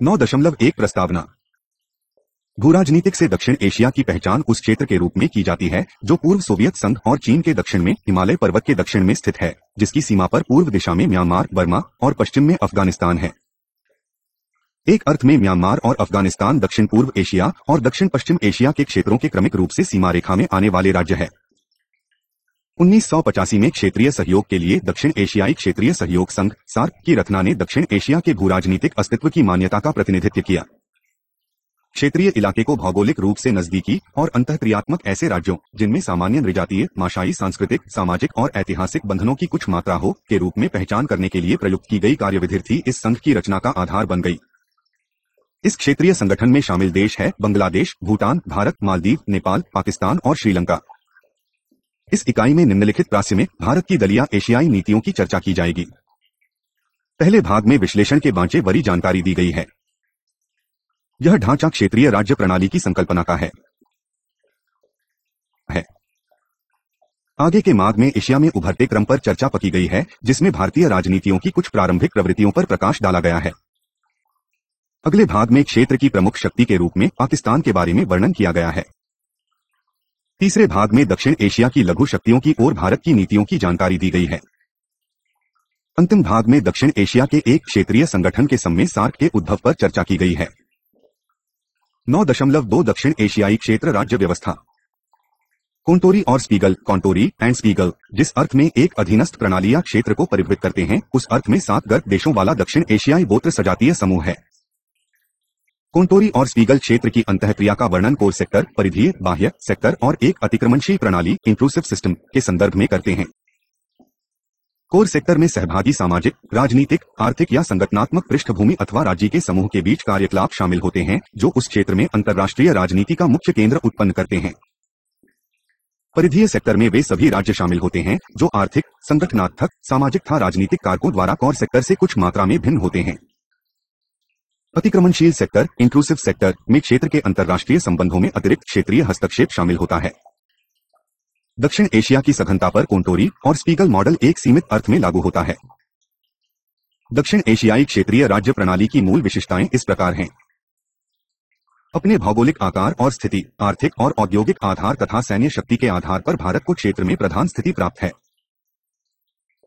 9.1 प्रस्तावना। भूराजनीतिक से दक्षिण एशिया की पहचान उस क्षेत्र के रूप में की जाती है जो पूर्व सोवियत संघ और चीन के दक्षिण में हिमालय पर्वत के दक्षिण में स्थित है, जिसकी सीमा पर पूर्व दिशा में म्यांमार, बर्मा और पश्चिम में अफगानिस्तान है। एक अर्थ में म्यांमार और अफगानिस्तान दक्षिण पूर्व एशिया और दक्षिण पश्चिम एशिया के क्षेत्रों के क्रमिक रूप से सीमा रेखा में आने वाले राज्य है। 1985 में क्षेत्रीय सहयोग के लिए दक्षिण एशियाई क्षेत्रीय सहयोग संघ सार्क की रचना ने दक्षिण एशिया के भूराजनीतिक अस्तित्व की मान्यता का प्रतिनिधित्व किया। क्षेत्रीय इलाके को भौगोलिक रूप से नजदीकी और अंतःक्रियात्मक ऐसे राज्यों जिनमें सामान्य नृजातीय, भाषाई, सांस्कृतिक, सामाजिक और ऐतिहासिक बंधनों की कुछ मात्रा हो के रूप में पहचान करने के लिए प्रयुक्त की गई कार्यविधि थी इस संघ की रचना का आधार बन गई। इस क्षेत्रीय संगठन में शामिल देश है बांग्लादेश, भूटान, भारत, मालदीव, नेपाल, पाकिस्तान और श्रीलंका। इस इकाई में निम्नलिखित प्रास्य में भारत की दलिया एशियाई नीतियों की चर्चा की जाएगी। पहले भाग में विश्लेषण के बांचे बड़ी जानकारी दी गई है। यह ढांचा क्षेत्रीय राज्य प्रणाली की संकल्पना का है। आगे के मार्ग में एशिया में उभरते क्रम पर चर्चा पकी गई है, जिसमें भारतीय राजनीतियों की कुछ प्रारंभिक प्रवृत्तियों पर प्रकाश डाला गया है। अगले भाग में क्षेत्र की प्रमुख शक्ति के रूप में पाकिस्तान के बारे में वर्णन किया गया है। तीसरे भाग में दक्षिण एशिया की लघु शक्तियों की ओर भारत की नीतियों की जानकारी दी गई है। अंतिम भाग में दक्षिण एशिया के एक क्षेत्रीय संगठन के समय सार्क के उद्भव पर चर्चा की गई है। 9.2 दक्षिण एशियाई क्षेत्र राज्य व्यवस्था। कोंटोरी और स्पीगल, कॉन्टोरी एंड स्पीगल, जिस अर्थ में एक अधीनस्थ प्रणाली या क्षेत्र को परिभाषित करते हैं, उस अर्थ में 7 गर्त देशों वाला दक्षिण एशियाई गोत्र सजातीय समूह है। कोंटोरी और स्पीगल क्षेत्र की अंतःक्रिया का वर्णन कोर सेक्टर, परिधीय, बाह्य सेक्टर और एक अतिक्रमणशील प्रणाली इंट्रूसिव सिस्टम के संदर्भ में करते हैं। कोर सेक्टर में सहभागी सामाजिक, राजनीतिक, आर्थिक या संगठनात्मक पृष्ठभूमि अथवा राज्य के समूह के बीच कार्यकलाप शामिल होते हैं जो उस क्षेत्र में अंतर्राष्ट्रीय राजनीति का मुख्य केंद्र उत्पन्न करते हैं। परिधीय सेक्टर में वे सभी राज्य शामिल होते हैं जो आर्थिक, संगठनात्मक, सामाजिक तथा राजनीतिक कारकों द्वारा कोर सेक्टर से कुछ मात्रा में भिन्न होते हैं। अतिक्रमणशील सेक्टर, इंट्रूसिव सेक्टर में क्षेत्र के अंतर्राष्ट्रीय संबंधों में अतिरिक्त क्षेत्रीय हस्तक्षेप शामिल होता है। दक्षिण एशिया की सघनता पर कोंटोरी और स्पीगल मॉडल एक सीमित अर्थ में लागू होता है। दक्षिण एशियाई क्षेत्रीय राज्य प्रणाली की मूल विशेषताएं इस प्रकार हैं। अपने भौगोलिक आकार और स्थिति, आर्थिक और औद्योगिक आधार तथा सैन्य शक्ति के आधार पर भारत को क्षेत्र में प्रधान स्थिति प्राप्त है।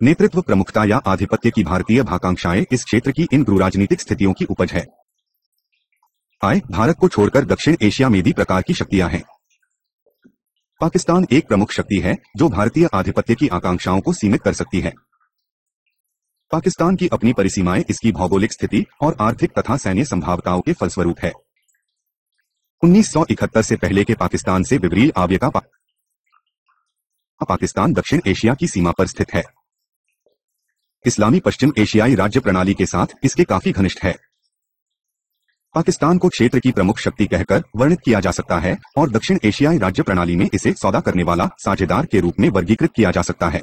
नेतृत्व, प्रमुखता या आधिपत्य की भारतीय भाकांक्षाएं इस क्षेत्र की इन भूराजनीतिक स्थितियों की उपज है। भारत को छोड़कर दक्षिण एशिया में भी प्रकार की शक्तियां हैं। पाकिस्तान एक प्रमुख शक्ति है जो भारतीय आधिपत्य की आकांक्षाओं को सीमित कर सकती है। पाकिस्तान की अपनी परिसीमाएं इसकी भौगोलिक स्थिति और आर्थिक तथा सैन्य संभावनाओं के फलस्वरूप है। 1971 से पहले के पाकिस्तान से विपरीत आव्य का पाकिस्तान दक्षिण एशिया की सीमा पर स्थित है। इस्लामी पश्चिम एशियाई राज्य प्रणाली के साथ इसके काफी घनिष्ठ है। पाकिस्तान को क्षेत्र की प्रमुख शक्ति कहकर वर्णित किया जा सकता है और दक्षिण एशियाई राज्य प्रणाली में इसे सौदा करने वाला साझेदार के रूप में वर्गीकृत किया जा सकता है।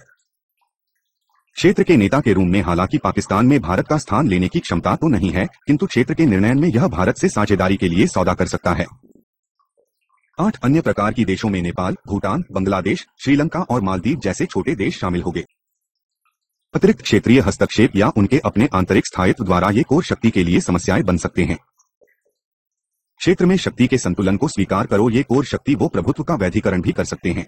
क्षेत्र के नेता के रूप में हालांकि पाकिस्तान में भारत का स्थान लेने की क्षमता तो नहीं है, किंतु क्षेत्र के निर्णय में यह भारत से साझेदारी के लिए सौदा कर सकता है। 8 अन्य प्रकार की देशों में नेपाल, भूटान, बांग्लादेश, श्रीलंका और मालदीव जैसे छोटे देश शामिल होंगे। अतिरिक्त क्षेत्रीय हस्तक्षेप या उनके अपने आंतरिक स्थायित्व द्वारा ये कोर शक्ति के लिए समस्याएं बन सकते हैं। क्षेत्र में शक्ति के संतुलन को स्वीकार करो, ये कोर शक्ति वो प्रभुत्व का वैधीकरण भी कर सकते हैं।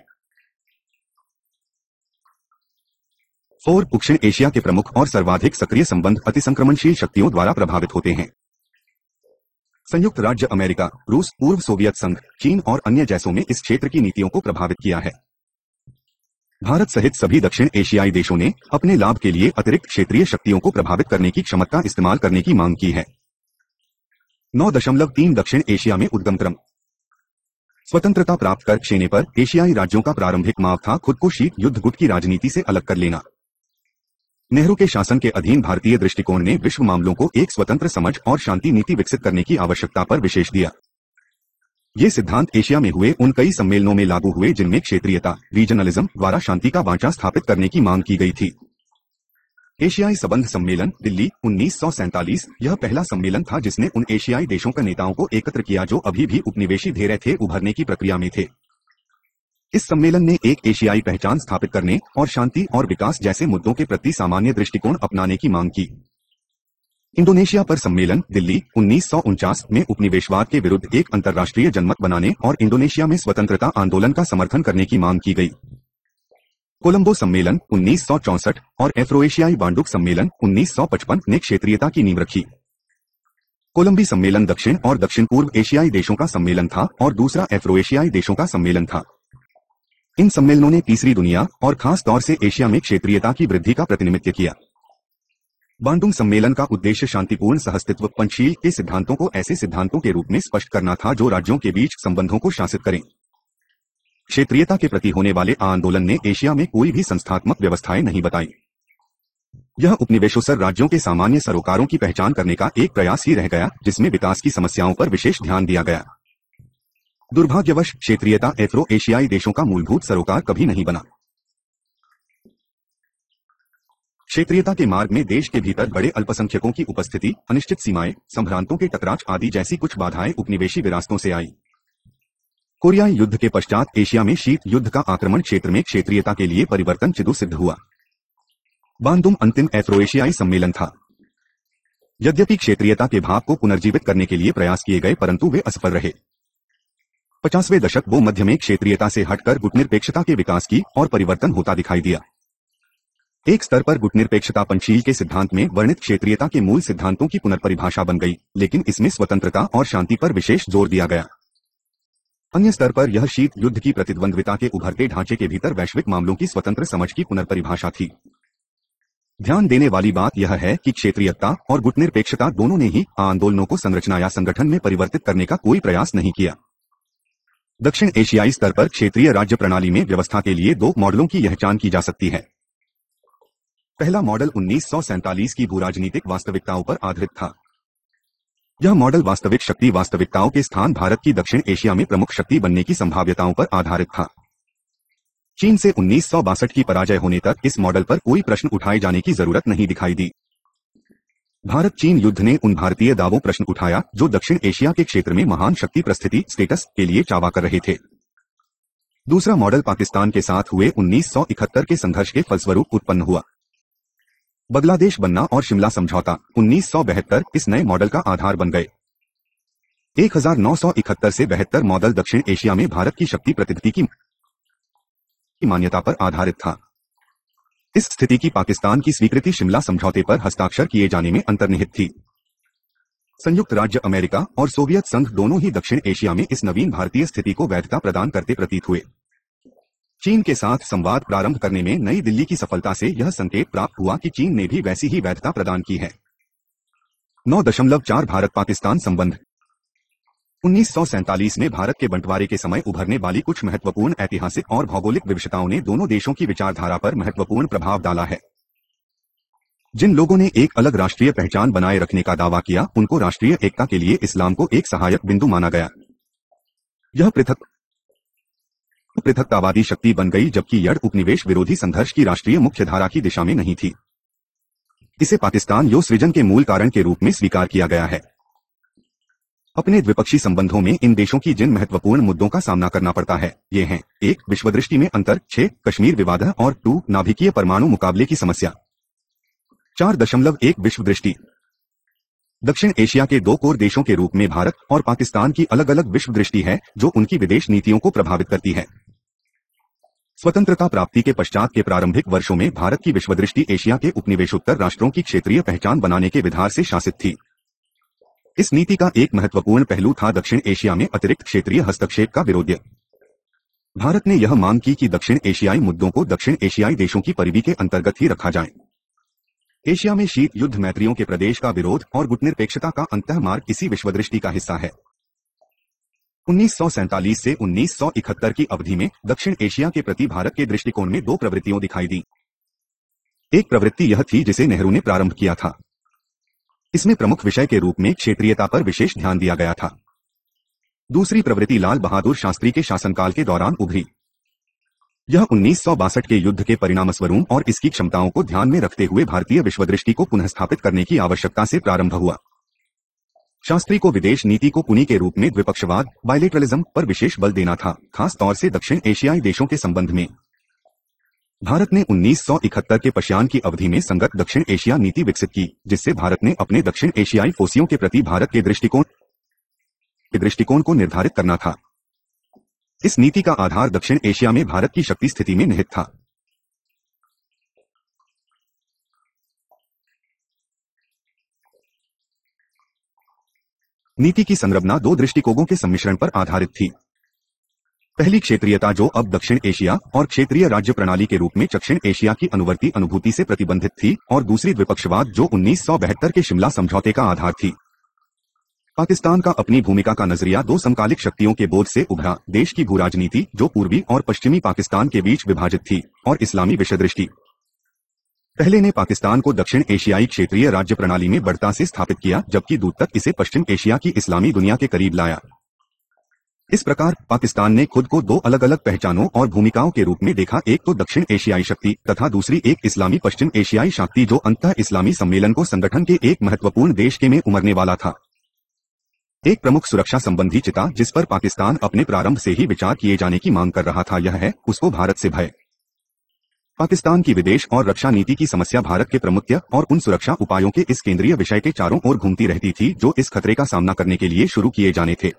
और दक्षिण एशिया के प्रमुख और सर्वाधिक सक्रिय संबंध अतिसंक्रमणशील शक्तियों द्वारा प्रभावित होते हैं। संयुक्त राज्य अमेरिका, रूस, पूर्व सोवियत संघ, चीन और अन्य देशों में इस क्षेत्र की नीतियों को प्रभावित किया है। भारत सहित सभी दक्षिण एशियाई देशों ने अपने लाभ के लिए अतिरिक्त क्षेत्रीय शक्तियों को प्रभावित करने की क्षमता का इस्तेमाल करने की मांग की है। 9.3 दक्षिण एशिया में उद्गम क्रम। स्वतंत्रता प्राप्त कर क्षेत्र पर एशियाई राज्यों का प्रारंभिक मार्ग था खुद को शीत युद्ध गुट की राजनीति से अलग कर लेना। नेहरू के शासन के अधीन भारतीय दृष्टिकोण ने विश्व मामलों को एक स्वतंत्र समझ और शांति नीति विकसित करने की आवश्यकता पर विशेष दिया। ये सिद्धांत एशिया में हुए उन कई सम्मेलनों में लागू हुए जिनमें क्षेत्रीयता, रीजनलिज्म द्वारा शांति का ढांचा स्थापित करने की मांग की गई थी। एशियाई संबंध सम्मेलन, दिल्ली, 1947, यह पहला सम्मेलन था जिसने उन एशियाई देशों के नेताओं को एकत्र किया जो अभी भी उपनिवेशी धेर्य थे उभरने की प्रक्रिया में थे। इस सम्मेलन ने एक एशियाई पहचान स्थापित करने और शांति और विकास जैसे मुद्दों के प्रति सामान्य दृष्टिकोण अपनाने की मांग की। इंडोनेशिया पर सम्मेलन दिल्ली 1949 में उपनिवेशवाद के विरुद्ध एक अंतर्राष्ट्रीय जनमत बनाने और इंडोनेशिया में स्वतंत्रता आंदोलन का समर्थन करने की मांग की गई। कोलंबो सम्मेलन 1964 और एफ्रो-एशियाई बांडुक सम्मेलन 1955 ने क्षेत्रीयता की नींव रखी। कोलंबी सम्मेलन दक्षिण और दक्षिण पूर्व एशियाई देशों का सम्मेलन था और दूसरा एफ्रो-एशियाई देशों का सम्मेलन था। इन सम्मेलनों ने तीसरी दुनिया और खास तौर से एशिया में क्षेत्रीयता की वृद्धि का प्रतिनिधित्व किया। बांडुंग सम्मेलन का उद्देश्य शांतिपूर्ण सहअस्तित्व पंचशील के सिद्धांतों को ऐसे सिद्धांतों के रूप में स्पष्ट करना था जो राज्यों के बीच संबंधों को शासित करें। क्षेत्रीयता के प्रति होने वाले आंदोलन ने एशिया में कोई भी संस्थात्मक व्यवस्थाएं नहीं बताई। यह उपनिवेशोत्तर राज्यों के सामान्य सरोकारों की पहचान करने का एक प्रयास ही रह गया, जिसमें विकास की समस्याओं पर विशेष ध्यान दिया गया। दुर्भाग्यवश क्षेत्रीयता एफ्रो एशियाई देशों का मूलभूत सरोकार कभी नहीं बना। क्षेत्रीयता के मार्ग में देश के भीतर बड़े अल्पसंख्यकों की उपस्थिति, अनिश्चित सीमाएं, संभ्रांतों के टकराव आदि जैसी कुछ बाधाएं उपनिवेशी विरासतों से आई। कोरियाई युद्ध के पश्चात एशिया में शीत युद्ध का आक्रमण क्षेत्र में क्षेत्रीयता के लिए परिवर्तन चिदु सिद्ध हुआ। बांदुम अंतिम एफ्रो-एशियाई सम्मेलन था। यद्यपि क्षेत्रीयता के भाव को पुनर्जीवित करने के लिए प्रयास किए गए परंतु वे असफल रहे। 50वें दशक वो मध्य में क्षेत्रीयता से हटकर गुटनिरपेक्षता के विकास की और परिवर्तन होता दिखाई दिया। एक स्तर पर गुटनिरपेक्षता पंचशील के सिद्धांत में वर्णित क्षेत्रीयता के मूल सिद्धांतों की पुनर्परिभाषा बन गई, लेकिन इसमें स्वतंत्रता और शांति पर विशेष जोर दिया गया। अन्य स्तर पर यह शीत युद्ध की प्रतिद्वंद्विता के उभरते ढांचे के भीतर वैश्विक मामलों की स्वतंत्र समझ की पुनर्परिभाषा थी। ध्यान देने वाली बात यह है कि क्षेत्रीयता और गुटनिरपेक्षता दोनों ने ही आंदोलनों को संरचना या संगठन में परिवर्तित करने का कोई प्रयास नहीं किया। दक्षिण एशियाई स्तर पर क्षेत्रीय राज्य प्रणाली में व्यवस्था के लिए दो मॉडलों की पहचान की जा सकती है। पहला मॉडल 1947 की भूराजनीतिक वास्तविकताओं पर आधारित था। यह मॉडल वास्तविक शक्ति वास्तविकताओं के स्थान भारत की दक्षिण एशिया में प्रमुख शक्ति बनने की संभाव्यताओं पर आधारित था। चीन से 1962 की पराजय होने तक इस मॉडल पर कोई प्रश्न उठाए जाने की जरूरत नहीं दिखाई दी। भारत चीन युद्ध ने उन भारतीय दावों प्रश्न उठाया जो दक्षिण एशिया के क्षेत्र में महान शक्ति प्रस्थिति स्टेटस के लिए चावा कर रहे थे। दूसरा मॉडल पाकिस्तान के साथ हुए 1971 के संघर्ष के फलस्वरूप उत्पन्न हुआ। बांग्लादेश बनना और शिमला समझौता 1972 इस नए मॉडल का आधार बन गए। 1971 से 72 मॉडल दक्षिण एशिया में भारत की शक्ति प्रतिनिधि की मान्यता पर आधारित था। इस स्थिति की पाकिस्तान की स्वीकृति शिमला समझौते पर हस्ताक्षर किए जाने में अंतर्निहित थी। संयुक्त राज्य अमेरिका और सोवियत संघ दोनों ही दक्षिण एशिया में इस नवीन भारतीय स्थिति को वैधता प्रदान करते प्रतीत हुए। चीन के साथ संवाद प्रारंभ करने में नई दिल्ली की सफलता से यह संकेत प्राप्त हुआ कि चीन ने भी वैसी ही वैधता प्रदान की है। 9.4 भारत पाकिस्तान संबंध 1947 में भारत के बंटवारे के समय उभरने वाली कुछ महत्वपूर्ण ऐतिहासिक और भौगोलिक विवशताओं ने दोनों देशों की विचारधारा पर महत्वपूर्ण प्रभाव डाला है। जिन लोगों ने एक अलग राष्ट्रीय पहचान बनाए रखने का दावा किया, उनको राष्ट्रीय एकता के लिए इस्लाम को एक सहायक बिंदु माना गया। यह पृथकतावादी शक्ति बन गई, जबकि यह उपनिवेश विरोधी संघर्ष की राष्ट्रीय मुख्यधारा की दिशा में नहीं थी। इसे पाकिस्तान यो सृजन के मूल कारण के रूप में स्वीकार किया गया है। अपने द्विपक्षीय संबंधों में इन देशों की जिन महत्वपूर्ण मुद्दों का सामना करना पड़ता है, ये हैं 1. विश्वदृष्टि में अंतर, 6. कश्मीर विवाद और 2. नाभिकीय परमाणु मुकाबले की समस्या। 4.1 विश्वदृष्टि दक्षिण एशिया के दो कोर देशों के रूप में भारत और पाकिस्तान की अलग अलग विश्वदृष्टि है जो उनकी विदेश नीतियों को प्रभावित करती है। स्वतंत्रता प्राप्ति के पश्चात के प्रारंभिक वर्षों में भारत की विश्वदृष्टि एशिया के उपनिवेशोत्तर राष्ट्रों की क्षेत्रीय पहचान बनाने के विधार से शासित थी। इस नीति का एक महत्वपूर्ण पहलू था दक्षिण एशिया में अतिरिक्त क्षेत्रीय हस्तक्षेप का विरोध। भारत ने यह मांग की कि दक्षिण एशियाई मुद्दों को दक्षिण एशियाई देशों की परिधि के अंतर्गत ही रखा जाए। एशिया में शीत युद्ध मैत्रियों के प्रदेश का विरोध और गुटनिरपेक्षता का अंतःमार्ग इसी विश्वदृष्टि का हिस्सा है। 1947 से 1971 की अवधि में दक्षिण एशिया के प्रति भारत के दृष्टिकोण में दो प्रवृत्तियां दिखाई दी। एक प्रवृत्ति यह थी जिसे नेहरू ने प्रारंभ किया था। इसमें प्रमुख विषय के रूप में क्षेत्रीयता पर विशेष ध्यान दिया गया था। दूसरी प्रवृत्ति लाल बहादुर शास्त्री के शासनकाल के दौरान उभरी। यह 1962 के युद्ध के परिणामस्वरूप और इसकी क्षमताओं को ध्यान में रखते हुए भारतीय विश्वदृष्टि को पुनः स्थापित करने की आवश्यकता से प्रारंभ हुआ। शास्त्री को विदेश नीति को कुनी के रूप में द्विपक्षवाद बाइलेटरलिज्म पर विशेष बल देना था, खास तौर से दक्षिण एशियाई देशों के संबंध में। भारत ने 1971 के पश्चिम की अवधि में संगत दक्षिण एशिया नीति विकसित की, जिससे भारत ने अपने दक्षिण एशियाई पड़ोसियों के प्रति भारत के दृष्टिकोण को निर्धारित करना था। इस नीति का आधार दक्षिण एशिया में भारत की शक्ति स्थिति में निहित था। नीति की संरचना दो दृष्टिकोणों के सम्मिश्रण पर आधारित थी। पहली क्षेत्रीयता, जो अब दक्षिण एशिया, और क्षेत्रीय राज्य प्रणाली के रूप में दक्षिण एशिया की अनुवर्ती अनुभूति से प्रतिबंधित थी, और दूसरी द्विपक्षवाद, जो 1972 के शिमला समझौते का आधार थी। पाकिस्तान का अपनी भूमिका का नजरिया दो समकालिक शक्तियों के बोध से उभरा: देश की भू राजनीति, जो पूर्वी और पश्चिमी पाकिस्तान के बीच विभाजित थी, और इस्लामी विषयदृष्टि। पहले ने पाकिस्तान को दक्षिण एशियाई क्षेत्रीय राज्य प्रणाली में बढ़ता से स्थापित किया, जबकि दूसरा इसे पश्चिम एशिया की इस्लामी दुनिया के करीब लाया। इस प्रकार पाकिस्तान ने खुद को दो अलग अलग पहचानों और भूमिकाओं के रूप में देखा, एक तो दक्षिण एशियाई शक्ति तथा दूसरी एक इस्लामी पश्चिम एशियाई शक्ति, जो अंततः इस्लामी सम्मेलन को संगठन के एक महत्वपूर्ण देश के में उमरने वाला था। एक प्रमुख सुरक्षा संबंधी चिंता जिस पर पाकिस्तान अपने प्रारंभ से ही विचार किए जाने की मांग कर रहा था, यह है उसको भारत से भय। पाकिस्तान की विदेश और रक्षा नीति की समस्या भारत के प्रमुख और उन सुरक्षा उपायों के इस केंद्रीय विषय के चारों ओर घूमती रहती थी, जो इस खतरे का सामना करने के लिए शुरू किए जाने थे।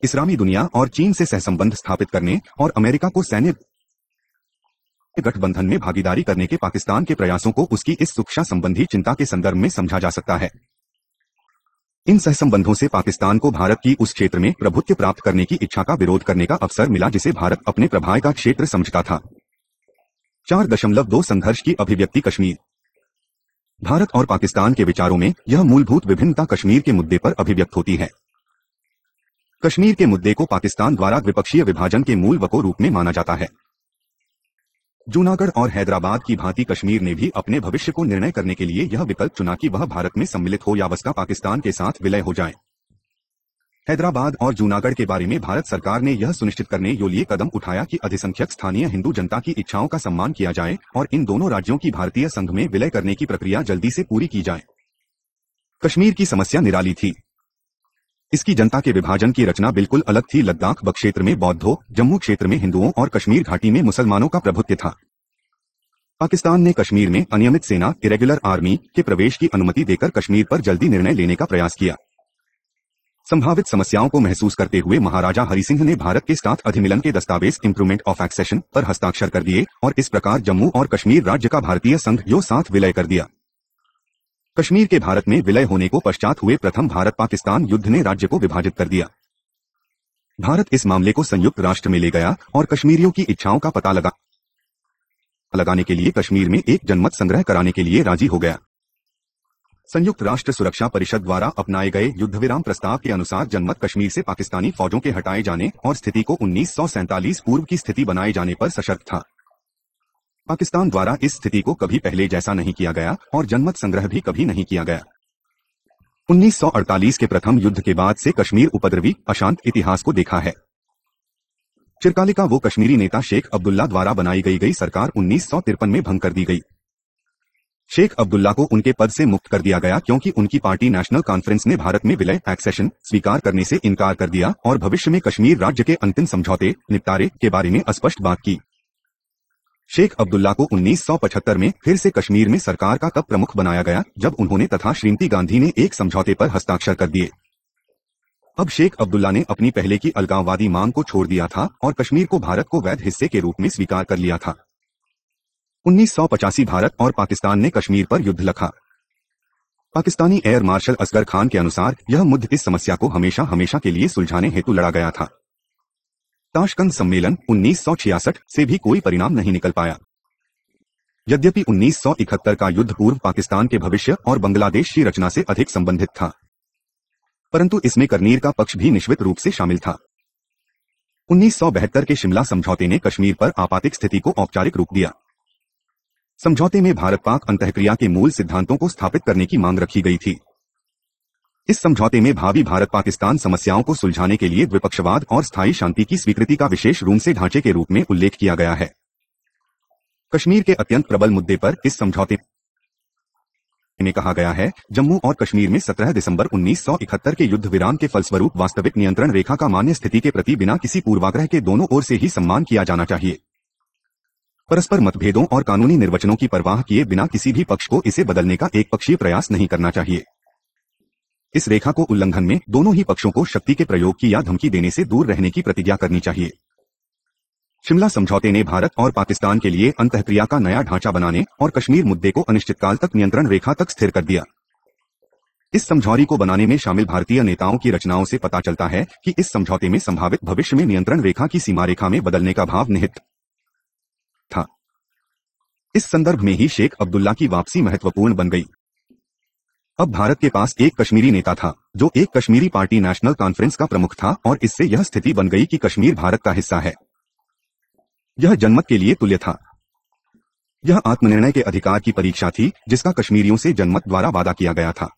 इस्लामी दुनिया और चीन से सहसंबंध स्थापित करने और अमेरिका को सैन्य गठबंधन में भागीदारी करने के पाकिस्तान के प्रयासों को उसकी इस सुरक्षा संबंधी चिंता के संदर्भ में समझा जा सकता है। इन सहसंबंधों से पाकिस्तान को भारत की उस क्षेत्र में प्रभुत्व प्राप्त करने की इच्छा का विरोध करने का अवसर मिला, जिसे भारत अपने प्रभाव का क्षेत्र समझता था। 4.2 संघर्ष की अभिव्यक्ति कश्मीर। भारत और पाकिस्तान के विचारों में यह मूलभूत विभिन्नता कश्मीर के मुद्दे पर अभिव्यक्त होती है। कश्मीर के मुद्दे को पाकिस्तान द्वारा द्विपक्षीय विभाजन के मूल वको रूप में माना जाता है। जूनागढ़ और हैदराबाद की भांति कश्मीर ने भी अपने भविष्य को निर्णय करने के लिए यह विकल्प चुना कि वह भारत में सम्मिलित हो या वस्ता पाकिस्तान के साथ विलय हो जाए। हैदराबाद और जूनागढ़ के बारे में भारत सरकार ने यह सुनिश्चित करने के लिए कदम उठाया कि अधिसंख्यक स्थानीय हिंदू जनता की इच्छाओं का सम्मान किया जाए और इन दोनों राज्यों की भारतीय संघ में विलय करने की प्रक्रिया जल्दी से पूरी की जाए। कश्मीर की समस्या निराली थी। इसकी जनता के विभाजन की रचना बिल्कुल अलग थी। लद्दाख क्षेत्र में बौद्धों, जम्मू क्षेत्र में हिंदुओं और कश्मीर घाटी में मुसलमानों का प्रभुत्व था। पाकिस्तान ने कश्मीर में अनियमित सेना इरेगुलर आर्मी के प्रवेश की अनुमति देकर कश्मीर पर जल्दी निर्णय लेने का प्रयास किया। संभावित समस्याओं को महसूस करते हुए महाराजा हरि सिंह ने भारत के साथ अधिनियम के दस्तावेज इंप्रूवमेंट ऑफ एक्सेशन पर हस्ताक्षर कर दिए और इस प्रकार जम्मू और कश्मीर राज्य का भारतीय संघ यो साथ विलय कर दिया। कश्मीर के भारत में विलय होने को पश्चात हुए प्रथम भारत पाकिस्तान युद्ध ने राज्य को विभाजित कर दिया। भारत इस मामले को संयुक्त राष्ट्र में ले गया और कश्मीरियों की इच्छाओं का पता लगाने के लिए कश्मीर में एक जनमत संग्रह कराने के लिए राजी हो गया। संयुक्त राष्ट्र सुरक्षा परिषद द्वारा अपनाए गए युद्धविराम प्रस्ताव के अनुसार जनमत कश्मीर से पाकिस्तानी फौजों के हटाए जाने और स्थिति को 1947 पूर्व की स्थिति बनाए जाने पर सशर्त था। पाकिस्तान द्वारा इस स्थिति को कभी पहले जैसा नहीं किया गया और जनमत संग्रह भी कभी नहीं किया गया। 1948 के प्रथम युद्ध के बाद से कश्मीर उपद्रवी अशांत इतिहास को देखा है। चिरकाल का वो कश्मीरी नेता शेख अब्दुल्ला द्वारा बनाई गई सरकार 1953 में भंग कर दी गई। शेख अब्दुल्ला को उनके पद से मुक्त कर दिया गया क्योंकि उनकी पार्टी नेशनल कॉन्फ्रेंस ने भारत में विलय एक्सेशन स्वीकार करने से इनकार कर दिया और भविष्य में कश्मीर राज्य के अंतिम समझौते निपटारे के बारे में स्पष्ट बात की। शेख अब्दुल्ला को 1975 में फिर से कश्मीर में सरकार का तब प्रमुख बनाया गया जब उन्होंने तथा श्रीमती गांधी ने एक समझौते पर हस्ताक्षर कर दिए। अब शेख अब्दुल्ला ने अपनी पहले की अलगाववादी मांग को छोड़ दिया था और कश्मीर को भारत को वैध हिस्से के रूप में स्वीकार कर लिया था। 1985 भारत और पाकिस्तान ने कश्मीर पर युद्ध लड़ा। पाकिस्तानी एयर मार्शल असगर खान के अनुसार यह मुद्दा इस समस्या को हमेशा के लिए सुलझाने हेतु लड़ा गया था। ताशकंद सम्मेलन 1966 से भी कोई परिणाम नहीं निकल पाया। यद्यपि 1971 का युद्ध पूर्व पाकिस्तान के भविष्य और बांग्लादेश की रचना से अधिक संबंधित था, परंतु इसमें करनीर का पक्ष भी निश्चित रूप से शामिल था। 1972 के शिमला समझौते ने कश्मीर पर आपातिक स्थिति को औपचारिक रूप दिया। समझौते में भारत पाक अंतःक्रिया के मूल सिद्धांतों को स्थापित करने की मांग रखी गई थी। इस समझौते में भावी भारत पाकिस्तान समस्याओं को सुलझाने के लिए द्विपक्षवाद और स्थायी शांति की स्वीकृति का विशेष रूप से ढांचे के रूप में उल्लेख किया गया है। कश्मीर के अत्यंत प्रबल मुद्दे पर इस समझौते में कहा गया है, जम्मू और कश्मीर में 17 दिसंबर 1971 के युद्ध विराम के फलस्वरूप वास्तविक नियंत्रण रेखा का मान्य स्थिति के प्रति बिना किसी पूर्वाग्रह के दोनों ओर से ही सम्मान किया जाना चाहिए। परस्पर मतभेदों और कानूनी निर्वचनों की परवाह किए बिना किसी भी पक्ष को इसे बदलने का एकपक्षीय प्रयास नहीं करना चाहिए। इस रेखा को उल्लंघन में दोनों ही पक्षों को शक्ति के प्रयोग की या धमकी देने से दूर रहने की प्रतिज्ञा करनी चाहिए। शिमला समझौते ने भारत और पाकिस्तान के लिए अंतःक्रिया का नया ढांचा बनाने और कश्मीर मुद्दे को अनिश्चितकाल तक नियंत्रण रेखा तक स्थिर कर दिया। इस समझौते को बनाने में शामिल भारतीय नेताओं की रचनाओं से पता चलता है कि इस समझौते में संभावित भविष्य में नियंत्रण रेखा की सीमा रेखा में बदलने का भाव निहित था। इस संदर्भ में ही शेख अब्दुल्ला की वापसी महत्वपूर्ण बन गई। अब भारत के पास एक कश्मीरी नेता था जो एक कश्मीरी पार्टी नेशनल कॉन्फ्रेंस का प्रमुख था और इससे यह स्थिति बन गई कि कश्मीर भारत का हिस्सा है। यह जनमत के लिए तुल्य था। यह आत्मनिर्णय के अधिकार की परीक्षा थी जिसका कश्मीरियों से जनमत द्वारा वादा किया गया था।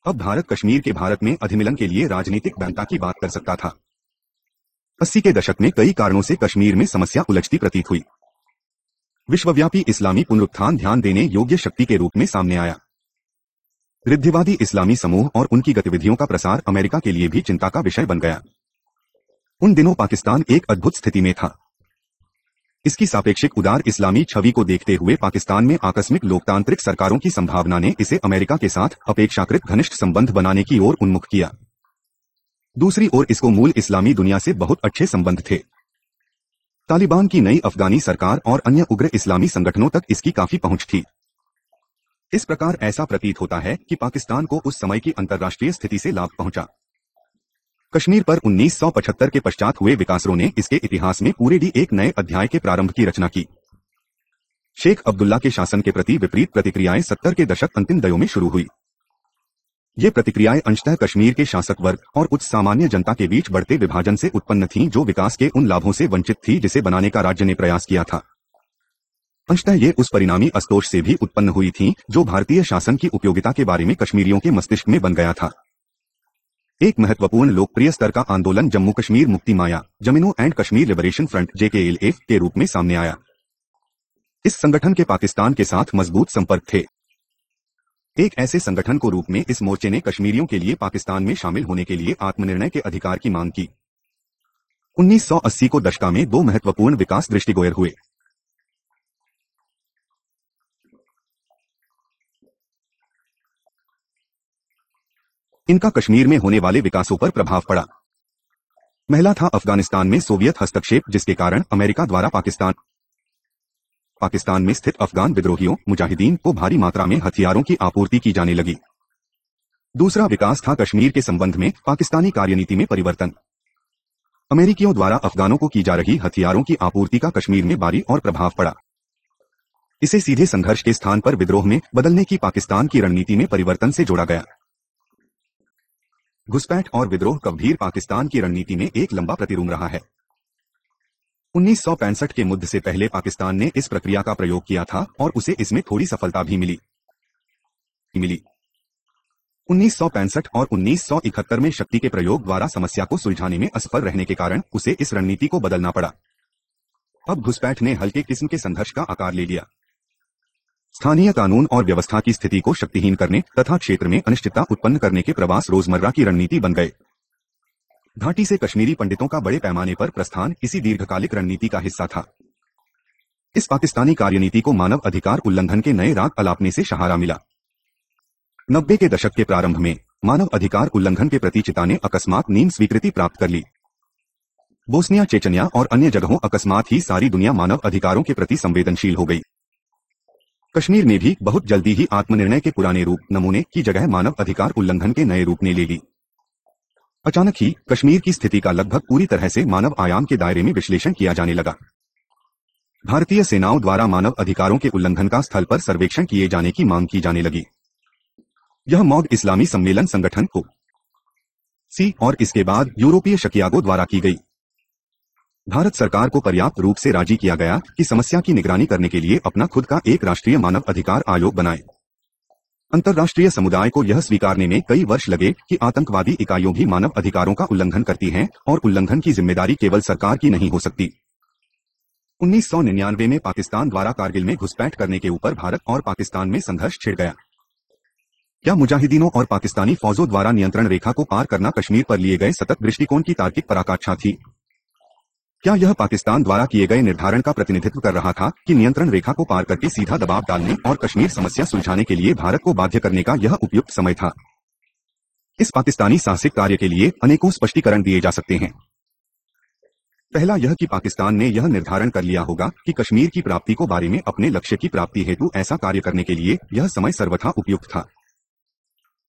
अब भारत कश्मीर के भारत में अधिमिलन के लिए राजनीतिक बैंता की बात कर सकता था। 80 के दशक में कई कारणों से कश्मीर में समस्या उलझती प्रतीत हुई। विश्वव्यापी इस्लामी पुनरुत्थान ध्यान देने योग्य शक्ति के रूप में सामने आया। रिद्धिवादी इस्लामी समूह और उनकी गतिविधियों का प्रसार अमेरिका के लिए भी चिंता का विषय बन गया। उन दिनों पाकिस्तान एक अद्भुत स्थिति में था। इसकी सापेक्षिक उदार इस्लामी छवि को देखते हुए पाकिस्तान में आकस्मिक लोकतांत्रिक सरकारों की संभावना ने इसे अमेरिका के साथ अपेक्षाकृत घनिष्ठ संबंध बनाने की ओर उन्मुख किया। दूसरी ओर इसको मूल इस्लामी दुनिया से बहुत अच्छे संबंध थे। तालिबान की नई अफगानी सरकार और अन्य उग्र इस्लामी संगठनों तक इसकी काफी पहुंच थी। इस प्रकार ऐसा प्रतीत होता है कि पाकिस्तान को उस समय की अंतर्राष्ट्रीय स्थिति से लाभ पहुंचा। कश्मीर पर 1975 के पश्चात हुए विकासों ने इसके इतिहास में पूरे एक नए अध्याय के प्रारंभ की रचना की। शेख अब्दुल्ला के शासन के प्रति विपरीत प्रतिक्रियाएं 70 के दशक अंतिम दशक में शुरू हुई। ये प्रतिक्रियाएं अंशतः कश्मीर के शासक वर्ग और उच्च सामान्य जनता के बीच बढ़ते विभाजन से उत्पन्न थीं जो विकास के उन लाभों से वंचित थी जिसे बनाने का राज्य ने प्रयास किया था। अंशतः ये उस परिणामी असंतोष से भी उत्पन्न हुई थीं जो भारतीय शासन की उपयोगिता के बारे में कश्मीरियों के मस्तिष्क में बन गया था। एक महत्वपूर्ण लोकप्रिय स्तर का आंदोलन जम्मू कश्मीर मुक्ति माया जमीनों and Kashmir liberation front JKLF के रूप में सामने आया। इस संगठन के पाकिस्तान के साथ मजबूत संपर्क थे। एक ऐसे संगठन को रूप में इस मोर्चे ने कश्मीरियों के लिए पाकिस्तान में शामिल होने के लिए आत्मनिर्णय के अधिकार की मांग की। 1980 को दशक में दो महत्वपूर्ण विकास दृष्टिगोचर हुए। इनका कश्मीर में होने वाले विकासों पर प्रभाव पड़ा। पहला था अफगानिस्तान में सोवियत हस्तक्षेप जिसके कारण अमेरिका द्वारा पाकिस्तान में स्थित अफगान विद्रोहियों मुजाहिदीन को भारी मात्रा में हथियारों की आपूर्ति की जाने लगी। दूसरा विकास था कश्मीर के संबंध में पाकिस्तानी कार्यनीति में परिवर्तन। अमेरिकियों द्वारा अफगानों को की जा रही हथियारों की आपूर्ति का कश्मीर में भारी और प्रभाव पड़ा। इसे सीधे संघर्ष के स्थान पर विद्रोह में बदलने की पाकिस्तान की रणनीति में परिवर्तन से जोड़ा गया। घुसपैठ और विद्रोह गंभीर पाकिस्तान की रणनीति में एक लंबा प्रतिरूप रहा है। 1965 के मुद्दे से पहले पाकिस्तान ने इस प्रक्रिया का प्रयोग किया था और उसे इसमें थोड़ी सफलता भी मिली। 1965 और 1971 में शक्ति के प्रयोग द्वारा समस्या को सुलझाने में असफल रहने के कारण उसे इस रणनीति को बदलना पड़ा। अब घुसपैठ ने हल्के किस्म के संघर्ष का आकार ले लिया। स्थानीय कानून और व्यवस्था की स्थिति को शक्तिहीन करने तथा क्षेत्र में अनिश्चितता उत्पन्न करने के प्रवास रोजमर्रा की रणनीति बन गए। घाटी से कश्मीरी पंडितों का बड़े पैमाने पर प्रस्थान इसी दीर्घकालिक रणनीति का हिस्सा था। इस पाकिस्तानी कार्यनीति को मानव अधिकार उल्लंघन के नए राग अलापने से सहारा मिला। 90 के दशक के प्रारंभ में मानव अधिकार उल्लंघन के प्रति चिता ने अकस्मात नीम स्वीकृति प्राप्त कर ली। बोस्निया चेचनिया और अन्य जगहों अकस्मात ही सारी दुनिया मानव अधिकारों के प्रति संवेदनशील हो गई। कश्मीर ने भी बहुत जल्दी ही आत्मनिर्णय के पुराने रूप नमूने की जगह मानव अधिकार उल्लंघन के नए रूप ने ले ली। अचानक ही कश्मीर की स्थिति का लगभग पूरी तरह से मानव आयाम के दायरे में विश्लेषण किया जाने लगा। भारतीय सेनाओं द्वारा मानव अधिकारों के उल्लंघन का स्थल पर सर्वेक्षण किए जाने की मांग की जाने लगी। यह मौद इस्लामी सम्मेलन संगठन को और इसके बाद यूरोपीय शिकागो द्वारा की गई। भारत सरकार को पर्याप्त रूप से राजी किया गया कि समस्या की निगरानी करने के लिए अपना खुद का एक राष्ट्रीय मानव अधिकार आयोग बनाए। अंतर्राष्ट्रीय समुदाय को यह स्वीकारने में कई वर्ष लगे कि आतंकवादी इकाइयों भी मानव अधिकारों का उल्लंघन करती हैं और उल्लंघन की जिम्मेदारी केवल सरकार की नहीं हो सकती। 1999 में पाकिस्तान द्वारा कारगिल में घुसपैठ करने के ऊपर भारत और पाकिस्तान में संघर्ष छिड़ गया। क्या मुजाहिदीनों और पाकिस्तानी फौजों द्वारा नियंत्रण रेखा को पार करना कश्मीर पर लिए गए सतत दृष्टिकोण की तार्किक पराकाष्ठा थी? क्या यह पाकिस्तान द्वारा किए गए निर्धारण का प्रतिनिधित्व कर रहा था कि नियंत्रण रेखा को पार करके सीधा दबाव डालने और कश्मीर समस्या सुलझाने के लिए भारत को बाध्य करने का यह उपयुक्त समय था? इस पाकिस्तानी साहसिक कार्य के लिए अनेकों स्पष्टीकरण दिए जा सकते हैं। पहला यह कि पाकिस्तान ने यह निर्धारण कर लिया होगा कि कश्मीर की प्राप्ति को बारे में अपने लक्ष्य की प्राप्ति हेतु ऐसा कार्य करने के लिए यह समय सर्वथा उपयुक्त था।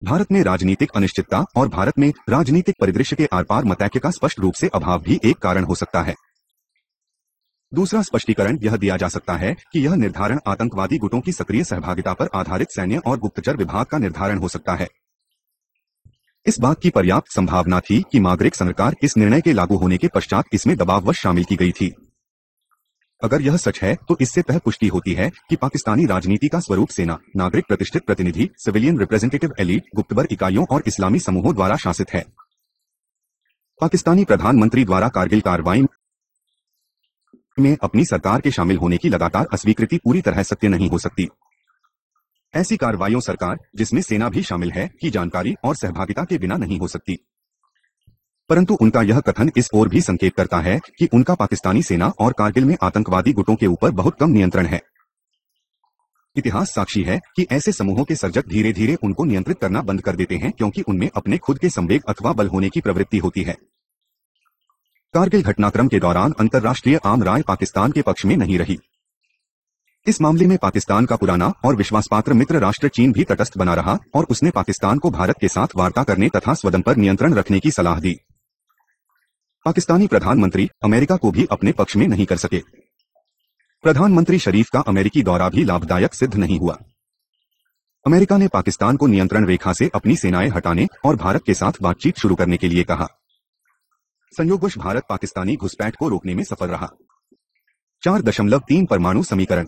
भारत में राजनीतिक अनिश्चितता और भारत में राजनीतिक परिदृश्य के आर पार मतैक्य का स्पष्ट रूप से अभाव भी एक कारण हो सकता है। दूसरा स्पष्टीकरण यह दिया जा सकता है कि यह निर्धारण आतंकवादी गुटों की सक्रिय सहभागिता पर आधारित सैन्य और गुप्तचर विभाग का निर्धारण हो सकता है। इस बात की पर्याप्त संभावना थी कि मार्गरेट सरकार इस निर्णय के लागू होने के पश्चात इसमें दबाववश शामिल की गई थी। अगर यह सच है तो इससे तह पुष्टि होती है कि पाकिस्तानी राजनीति का स्वरूप सेना, नागरिक प्रतिष्ठित प्रतिनिधि, सिविलियन रिप्रेजेंटेटिव एलीट, गुप्तबर इकाइयों और इस्लामी समूहों द्वारा शासित है। पाकिस्तानी प्रधानमंत्री द्वारा कारगिल कार्रवाई में अपनी सरकार के शामिल होने की लगातार अस्वीकृति पूरी तरह सत्य नहीं हो सकती। ऐसी कार्रवाइयों सरकार, जिसमें सेना भी शामिल है, की जानकारी और सहभागिता के बिना नहीं हो सकती। परंतु उनका यह कथन इस ओर भी संकेत करता है कि उनका पाकिस्तानी सेना और कारगिल में आतंकवादी गुटों के ऊपर बहुत कम नियंत्रण है। इतिहास साक्षी है कि ऐसे समूहों के सर्जक धीरे धीरे उनको नियंत्रित करना बंद कर देते हैं क्योंकि उनमें अपने खुद के संवेग अथवा बल होने की प्रवृत्ति होती है। कारगिल घटनाक्रम के दौरान अंतर्राष्ट्रीय आम राय पाकिस्तान के पक्ष में नहीं रही। इस मामले में पाकिस्तान का पुराना और विश्वासपात्र मित्र राष्ट्र चीन भी तटस्थ बना रहा और उसने पाकिस्तान को भारत के साथ वार्ता करने तथा स्वदम पर नियंत्रण रखने की सलाह दी। पाकिस्तानी प्रधानमंत्री अमेरिका को भी अपने पक्ष में नहीं कर सके। प्रधानमंत्री शरीफ का अमेरिकी दौरा भी लाभदायक सिद्ध नहीं हुआ। अमेरिका ने पाकिस्तान को नियंत्रण रेखा से अपनी सेनाएं हटाने और भारत के साथ बातचीत शुरू करने के लिए कहा। संयोगवश भारत पाकिस्तानी घुसपैठ को रोकने में सफल रहा। 4.3 परमाणु समीकरण।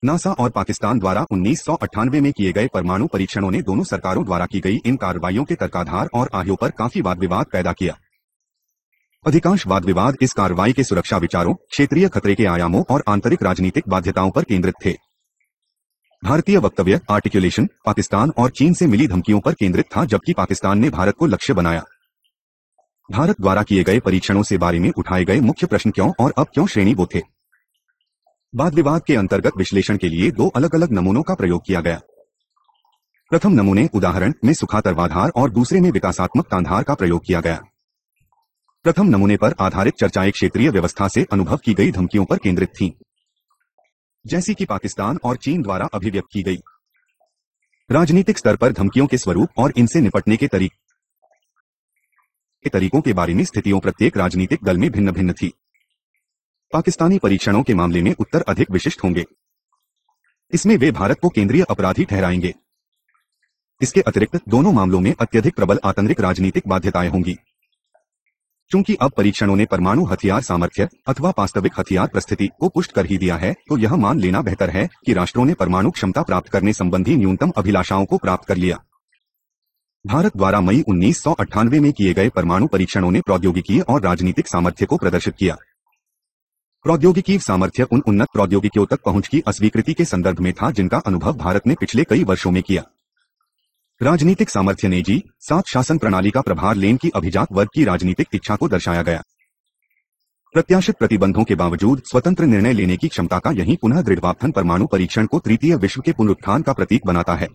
नासा और पाकिस्तान द्वारा 1998 में किए गए परमाणु परीक्षणों ने दोनों सरकारों द्वारा की गई इन कार्रवाइयों के तर्काधार और आह्यों पर काफी वाद विवाद पैदा किया। अधिकांश वाद विवाद इस कार्रवाई के सुरक्षा विचारों, क्षेत्रीय खतरे के आयामों और आंतरिक राजनीतिक बाध्यताओं पर केंद्रित थे। भारतीय वक्तव्य आर्टिकुलेशन पाकिस्तान और चीन से मिली धमकियों पर केंद्रित था, जबकि पाकिस्तान ने भारत को लक्ष्य बनाया। भारत द्वारा किए गए परीक्षणों से बारे में उठाए गए मुख्य प्रश्न क्यों और अब क्यों श्रेणीबद्ध थे। वाद विवाद के अंतर्गत विश्लेषण के लिए दो अलग अलग नमूनों का प्रयोग किया गया। प्रथम नमूने उदाहरण में सुखा तर्वाधार और दूसरे में विकासात्मक तांधार का प्रयोग किया गया। प्रथम नमूने पर आधारित चर्चाएं क्षेत्रीय व्यवस्था से अनुभव की गई धमकियों पर केंद्रित थीं, जैसी कि पाकिस्तान और चीन द्वारा अभिव्यक्त की गई। राजनीतिक स्तर पर धमकियों के स्वरूप और इनसे निपटने के तरीकों के बारे में स्थितियों प्रत्येक राजनीतिक दल में भिन्न भिन्न थी। पाकिस्तानी परीक्षणों के मामले में उत्तर अधिक विशिष्ट होंगे। इसमें वे भारत को केंद्रीय अपराधी ठहराएंगे। इसके अतिरिक्त दोनों मामलों में अत्यधिक प्रबल आतंरिक राजनीतिक बाध्यताएं होंगी। चूंकि अब परीक्षणों ने परमाणु हथियार सामर्थ्य अथवा वास्तविक हथियार प्रस्थिति को पुष्ट कर ही दिया है, तो यह मान लेना बेहतर है कि राष्ट्रों ने परमाणु क्षमता प्राप्त करने संबंधी न्यूनतम अभिलाषाओं को प्राप्त कर लिया। भारत द्वारा मई 1998 में किए गए परमाणु परीक्षणों ने प्रौद्योगिकी और राजनीतिक सामर्थ्य को प्रदर्शित किया। प्रौद्योगिकी सामर्थ्य उन उन्नत प्रौद्योगिकियों तक पहुंच की अस्वीकृति के संदर्भ में था जिनका अनुभव भारत ने पिछले कई वर्षों में किया। राजनीतिक सामर्थ्य ने G7 शासन प्रणाली का प्रभार लेने की अभिजात वर्ग की राजनीतिक इच्छा को दर्शाया गया। प्रत्याशित प्रतिबंधों के बावजूद स्वतंत्र निर्णय लेने की क्षमता का यही पुनः दृढ़वापन परमाणु परीक्षण को तृतीय विश्व के पुनरुत्थान का प्रतीक बनाता है।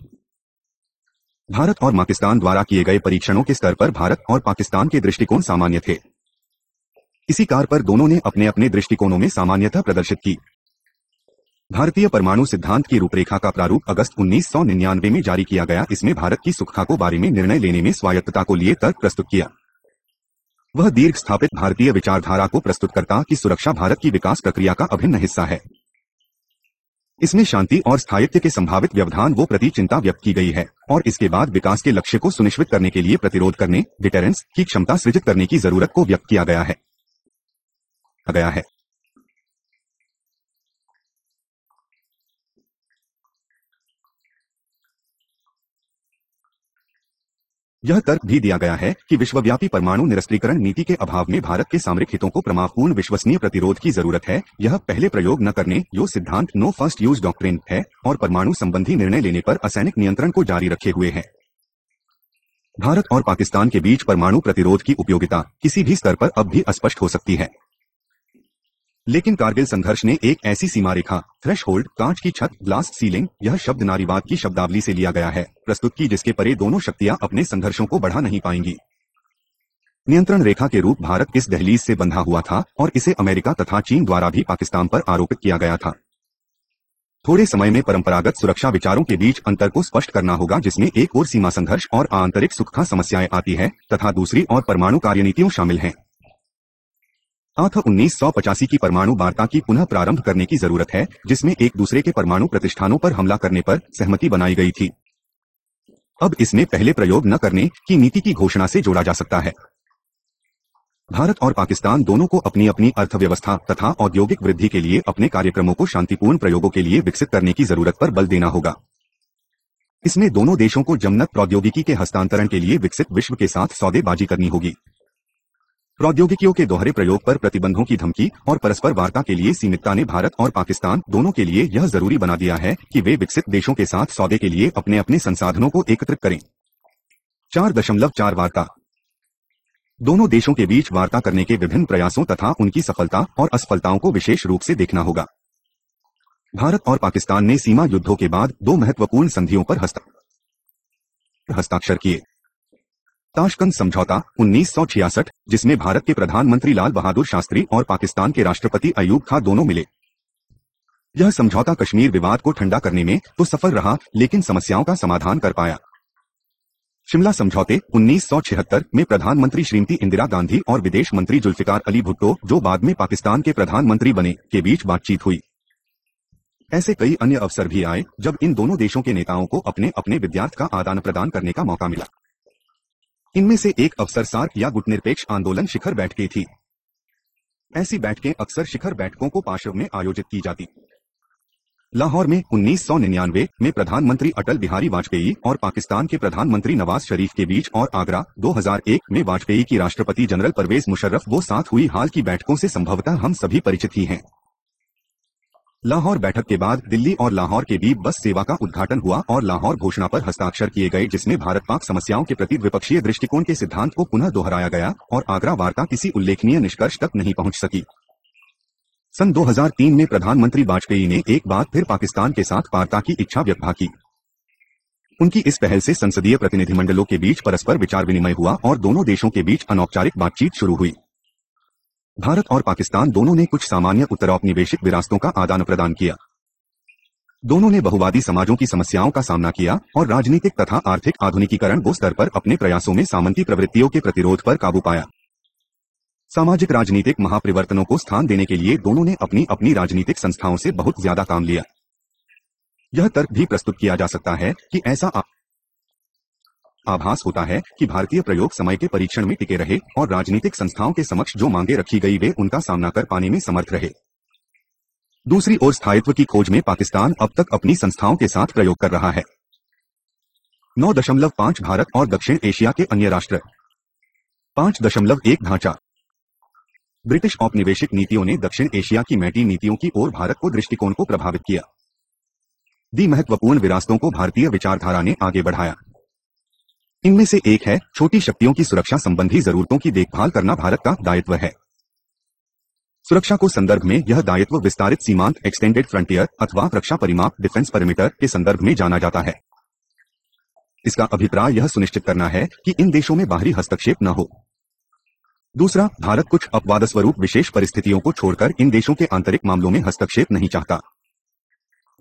भारत और पाकिस्तान द्वारा किए गए परीक्षणों के स्तर पर भारत और पाकिस्तान के दृष्टिकोण सामान्य थे। इसी कार पर दोनों ने अपने अपने दृष्टिकोणों में सामान्यता प्रदर्शित की। भारतीय परमाणु सिद्धांत की रूपरेखा का प्रारूप अगस्त 1999 में जारी किया गया। इसमें भारत की सुरक्षा को बारे में निर्णय लेने में स्वायत्तता को लिए तर्क प्रस्तुत किया। वह दीर्घ स्थापित भारतीय विचारधारा को प्रस्तुत करता कि सुरक्षा भारत की विकास प्रक्रिया का अभिन्न हिस्सा है। इसमें शांति और स्थायित्व के संभावित व्यवधान वो प्रति चिंता व्यक्त की गई है और इसके बाद विकास के लक्ष्य को सुनिश्चित करने के लिए प्रतिरोध करने डिटेरेंस की क्षमता सृजित करने की जरूरत को व्यक्त किया गया है। यह तर्क भी दिया गया है कि विश्वव्यापी परमाणु निरस्त्रीकरण नीति के अभाव में भारत के सामरिक हितों को प्रमाणपूर्ण विश्वसनीय प्रतिरोध की जरूरत है। यह पहले प्रयोग न करने यो सिद्धांत नो फर्स्ट यूज डॉक्ट्रिन है और परमाणु संबंधी निर्णय लेने पर असैनिक नियंत्रण को जारी रखे हुए है। भारत और पाकिस्तान के बीच परमाणु प्रतिरोध की उपयोगिता किसी भी स्तर पर अब भी अस्पष्ट हो सकती है। लेकिन कारगिल संघर्ष ने एक ऐसी सीमा रेखा, थ्रेशहोल्ड, कांच की छत, ग्लास सीलिंग, यह शब्द नारीवाद की शब्दावली से लिया गया है, प्रस्तुत की जिसके परे दोनों शक्तियां अपने संघर्षों को बढ़ा नहीं पाएंगी। नियंत्रण रेखा के रूप भारत इस दहलीज से बंधा हुआ था और इसे अमेरिका तथा चीन द्वारा भी पाकिस्तान पर आरोपित किया गया था। थोड़े समय में परंपरागत सुरक्षा विचारों के बीच अंतर को स्पष्ट करना होगा, जिसमें एक ओर सीमा संघर्ष और आंतरिक सुरक्षा समस्याएं आती है तथा दूसरी ओर परमाणु कार्यनीतियों शामिल हैं। 1985 की परमाणु वार्ता की पुनः प्रारंभ करने की जरूरत है, जिसमें एक दूसरे के परमाणु प्रतिष्ठानों पर हमला करने पर सहमति बनाई गई थी। अब इसमें पहले प्रयोग न करने की नीति की घोषणा से जोड़ा जा सकता है। भारत और पाकिस्तान दोनों को अपनी अपनी अर्थव्यवस्था तथा औद्योगिक वृद्धि के लिए अपने कार्यक्रमों को शांतिपूर्ण प्रयोगों के लिए विकसित करने की जरूरत पर बल देना होगा। इसमें दोनों देशों को जमनत प्रौद्योगिकी के हस्तांतरण के लिए विकसित विश्व के साथ सौदेबाजी करनी होगी। प्रौद्योगिकियों के दोहरे प्रयोग पर प्रतिबंधों की धमकी और परस्पर वार्ता के लिए सीमितता ने भारत और पाकिस्तान दोनों के लिए यह जरूरी बना दिया है कि वे विकसित देशों के साथ सौदे के लिए अपने अपने संसाधनों को एकत्रित करें। 4.4 वार्ता। दोनों देशों के बीच वार्ता करने के विभिन्न प्रयासों तथा उनकी सफलता और असफलताओं को विशेष रूप से देखना होगा। भारत और पाकिस्तान ने सीमा युद्धों के बाद 2 महत्वपूर्ण संधियों पर हस्ताक्षर किए। ताशकंद समझौता 1966, जिसमें भारत के प्रधानमंत्री लाल बहादुर शास्त्री और पाकिस्तान के राष्ट्रपति अयूब खां दोनों मिले। यह समझौता कश्मीर विवाद को ठंडा करने में तो सफल रहा, लेकिन समस्याओं का समाधान कर पाया। शिमला समझौते 1976 में प्रधानमंत्री श्रीमती इंदिरा गांधी और विदेश मंत्री जुल्फिकार अली भुट्टो, जो बाद में पाकिस्तान के प्रधानमंत्री बने, के बीच बातचीत हुई। ऐसे कई अन्य अवसर भी आए जब इन दोनों देशों के नेताओं को अपने अपने विद्यार्थ का आदान प्रदान करने का मौका मिला। इनमें से एक अवसर सार्क या गुटनिरपेक्ष आंदोलन शिखर बैठकें थी। ऐसी बैठकें अक्सर शिखर बैठकों को पार्श्व में आयोजित की जाती। लाहौर में 1999 में प्रधानमंत्री अटल बिहारी वाजपेयी और पाकिस्तान के प्रधानमंत्री नवाज शरीफ के बीच और आगरा 2001 में वाजपेयी की राष्ट्रपति जनरल परवेज मुशर्रफ वो साथ हुई हाल की बैठकों से संभवतः हम सभी परिचित ही हैं। लाहौर बैठक के बाद दिल्ली और लाहौर के बीच बस सेवा का उद्घाटन हुआ और लाहौर घोषणा पर हस्ताक्षर किए गए, जिसमें भारत पाक समस्याओं के प्रति द्विपक्षीय दृष्टिकोण के सिद्धांत को पुनः दोहराया गया और आगरा वार्ता किसी उल्लेखनीय निष्कर्ष तक नहीं पहुंच सकी। सन 2003 में प्रधानमंत्री वाजपेयी ने एक बार फिर पाकिस्तान के साथ वार्ता की इच्छा व्यक्त की। उनकी इस पहल से संसदीय प्रतिनिधिमंडलों के बीच परस्पर विचार विनिमय हुआ और दोनों देशों के बीच अनौपचारिक बातचीत शुरू हुई। भारत और पाकिस्तान दोनों ने कुछ सामान्य उत्तरौपनिवेशिक विरासतों का आदान प्रदान किया। दोनों ने बहुवादी समाजों की समस्याओं का सामना किया और राजनीतिक तथा आर्थिक आधुनिकीकरण वो स्तर पर अपने प्रयासों में सामंती प्रवृत्तियों के प्रतिरोध पर काबू पाया। सामाजिक राजनीतिक महापरिवर्तनों को स्थान देने के लिए दोनों ने अपनी अपनी राजनीतिक संस्थाओं से बहुत ज्यादा काम लिया। यह तर्क भी प्रस्तुत किया जा सकता है कि ऐसा आभास होता है कि भारतीय प्रयोग समय के परीक्षण में टिके रहे और राजनीतिक संस्थाओं के समक्ष जो मांगे रखी गई वे उनका सामना कर पाने में समर्थ रहे। दूसरी ओर स्थायित्व की खोज में पाकिस्तान अब तक अपनी संस्थाओं के साथ प्रयोग कर रहा है। 9.5 भारत और दक्षिण एशिया के अन्य राष्ट्र। 5.1 ढांचा। ब्रिटिश औपनिवेशिक नीतियों ने दक्षिण एशिया की मैटी नीतियों की ओर भारत को दृष्टिकोण को प्रभावित किया। दी महत्वपूर्ण विरासतों को भारतीय विचारधारा ने आगे बढ़ाया। इनमें से एक है छोटी शक्तियों की सुरक्षा संबंधी जरूरतों की देखभाल करना भारत का दायित्व है। सुरक्षा को संदर्भ में यह दायित्व विस्तारित सीमांत एक्सटेंडेड फ्रंटियर अथवा रक्षा परिमाप डिफेंस परिमीटर के संदर्भ में जाना जाता है। इसका अभिप्राय यह सुनिश्चित करना है कि इन देशों में बाहरी हस्तक्षेप न हो। दूसरा, भारत कुछ अपवाद स्वरूप विशेष परिस्थितियों को छोड़कर इन देशों के आंतरिक मामलों में हस्तक्षेप नहीं चाहता।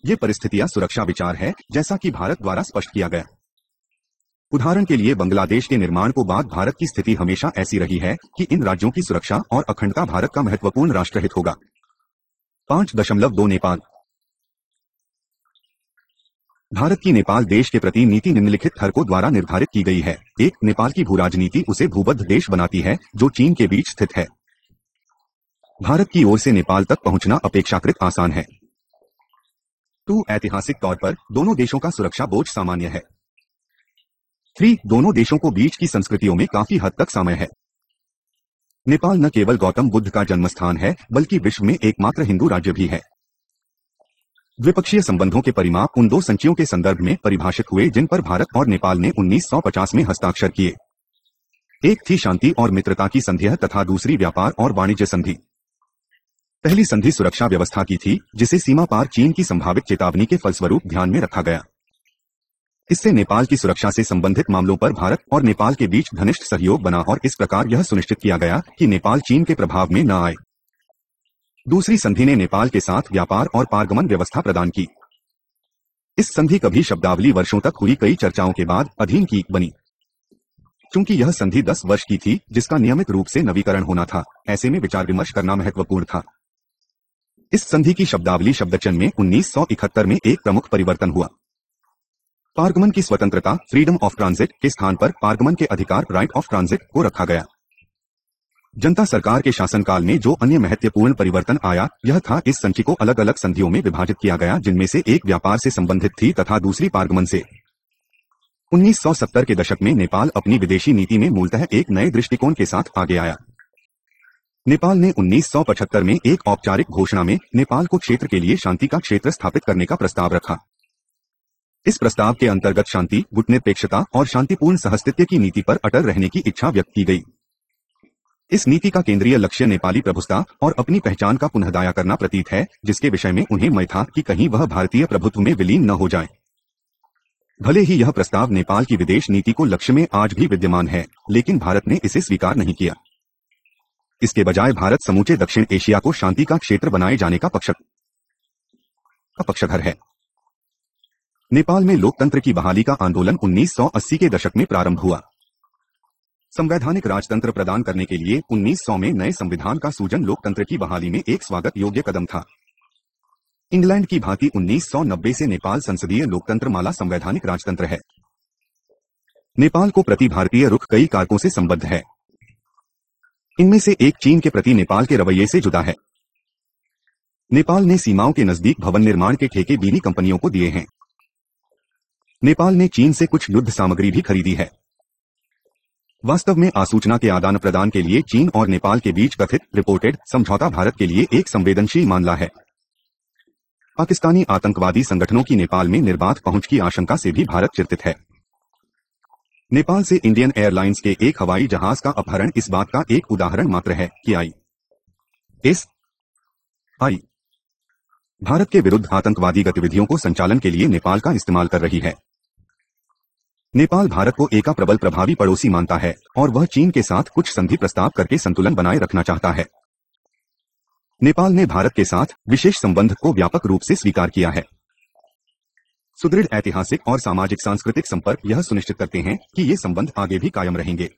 ये परिस्थितियां सुरक्षा विचार है, जैसा कि भारत द्वारा स्पष्ट किया गया। उदाहरण के लिए बांग्लादेश के निर्माण को बाद भारत की स्थिति हमेशा ऐसी रही है कि इन राज्यों की सुरक्षा और अखंडता भारत का महत्वपूर्ण राष्ट्रहित होगा। 5.2 नेपाल। भारत की नेपाल देश के प्रति नीति निम्नलिखित कारकों द्वारा निर्धारित की गई है। 1. नेपाल की भूराजनीति उसे भूबद्ध देश बनाती है जो चीन के बीच स्थित है। भारत की ओर से नेपाल तक पहुंचना अपेक्षाकृत आसान है। 2. ऐतिहासिक तौर पर दोनों देशों का सुरक्षा बोझ सामान्य है। 3. दोनों देशों को बीच की संस्कृतियों में काफी हद तक सामय है। नेपाल न केवल गौतम बुद्ध का जन्मस्थान है बल्कि विश्व में एकमात्र हिंदू राज्य भी है। द्विपक्षीय संबंधों के परिमाप उन दो संचियों के संदर्भ में परिभाषित हुए जिन पर भारत और नेपाल ने 1950 में हस्ताक्षर किए। एक थी शांति और मित्रता की संधि तथा दूसरी व्यापार और वाणिज्य संधि। पहली संधि सुरक्षा व्यवस्था की थी, जिसे सीमा पार चीन की संभावित चेतावनी के फलस्वरूप ध्यान में रखा गया। इससे नेपाल की सुरक्षा से संबंधित मामलों पर भारत और नेपाल के बीच घनिष्ठ सहयोग बना और इस प्रकार यह सुनिश्चित किया गया कि नेपाल चीन के प्रभाव में न आए। दूसरी संधि ने नेपाल के साथ व्यापार और पारगमन व्यवस्था प्रदान की। इस संधि कभी शब्दावली वर्षों तक हुई कई चर्चाओं के बाद अधीन की बनी। चूंकि यह संधि 10 वर्ष की थी, जिसका नियमित रूप से नवीकरण होना था, ऐसे में विचार विमर्श करना महत्वपूर्ण था। इस संधि की शब्दावली शब्दचयन में 1971 में एक प्रमुख परिवर्तन हुआ। पारगमन की स्वतंत्रता फ्रीडम ऑफ ट्रांजिट के स्थान पर पारगमन के अधिकार राइट ऑफ ट्रांजिट को रखा गया। जनता सरकार के शासनकाल में जो अन्य महत्वपूर्ण परिवर्तन आया, यह था इस संधि को अलग अलग संधियों में विभाजित किया गया, जिनमें से एक व्यापार से संबंधित थी तथा दूसरी पारगमन से। 1970 के दशक में नेपाल अपनी विदेशी नीति में मूलतः एक नए दृष्टिकोण के साथ आगे आया। नेपाल ने 1975 में एक औपचारिक घोषणा में नेपाल को क्षेत्र के लिए शांति का क्षेत्र स्थापित करने का प्रस्ताव रखा। इस प्रस्ताव के अंतर्गत शांति, गुटनिरपेक्षता और शांतिपूर्ण सहअस्तित्व की नीति पर अटल रहने की इच्छा व्यक्त की गई। इस नीति का केंद्रीय लक्ष्य नेपाली प्रभुसत्ता और अपनी पहचान का पुनःदाया करना प्रतीत है, जिसके विषय में उन्हें मय था कि कहीं वह भारतीय प्रभुत्व में विलीन न हो जाए। भले ही यह प्रस्ताव नेपाल की विदेश नीति को लक्ष्य में आज भी विद्यमान है, लेकिन भारत ने इसे स्वीकार नहीं किया। इसके बजाय भारत समूचे दक्षिण एशिया को शांति का क्षेत्र बनाए जाने का पक्षधर है। नेपाल में लोकतंत्र की बहाली का आंदोलन 1980 के दशक में प्रारंभ हुआ। संवैधानिक राजतंत्र प्रदान करने के लिए 1900 में नए संविधान का सूजन लोकतंत्र की बहाली में एक स्वागत योग्य कदम था। इंग्लैंड की भांति 1990 से नेपाल संसदीय लोकतंत्र माला संवैधानिक राजतंत्र है। नेपाल को प्रति भारतीय रुख कई कारकों से संबद्ध है। इनमें से एक चीन के प्रति नेपाल के रवैये से जुदा है। नेपाल ने सीमाओं के नजदीक भवन निर्माण के ठेके बीनी कंपनियों को दिए हैं। नेपाल ने चीन से कुछ युद्ध सामग्री भी खरीदी है। वास्तव में आसूचना के आदान प्रदान के लिए चीन और नेपाल के बीच कथित रिपोर्टेड समझौता भारत के लिए एक संवेदनशील मामला है। पाकिस्तानी आतंकवादी संगठनों की नेपाल में निर्बाध पहुंच की आशंका से भी भारत चिंतित है। नेपाल से इंडियन एयरलाइंस के एक हवाई जहाज का अपहरण इस बात का एक उदाहरण मात्र है कि ISI भारत के विरुद्ध आतंकवादी गतिविधियों को संचालन के लिए नेपाल का इस्तेमाल कर रही है। नेपाल भारत को एक प्रबल प्रभावी पड़ोसी मानता है और वह चीन के साथ कुछ संधि प्रस्ताव करके संतुलन बनाए रखना चाहता है। नेपाल ने भारत के साथ विशेष संबंध को व्यापक रूप से स्वीकार किया है। सुदृढ़ ऐतिहासिक और सामाजिक सांस्कृतिक संपर्क यह सुनिश्चित करते हैं कि ये संबंध आगे भी कायम रहेंगे।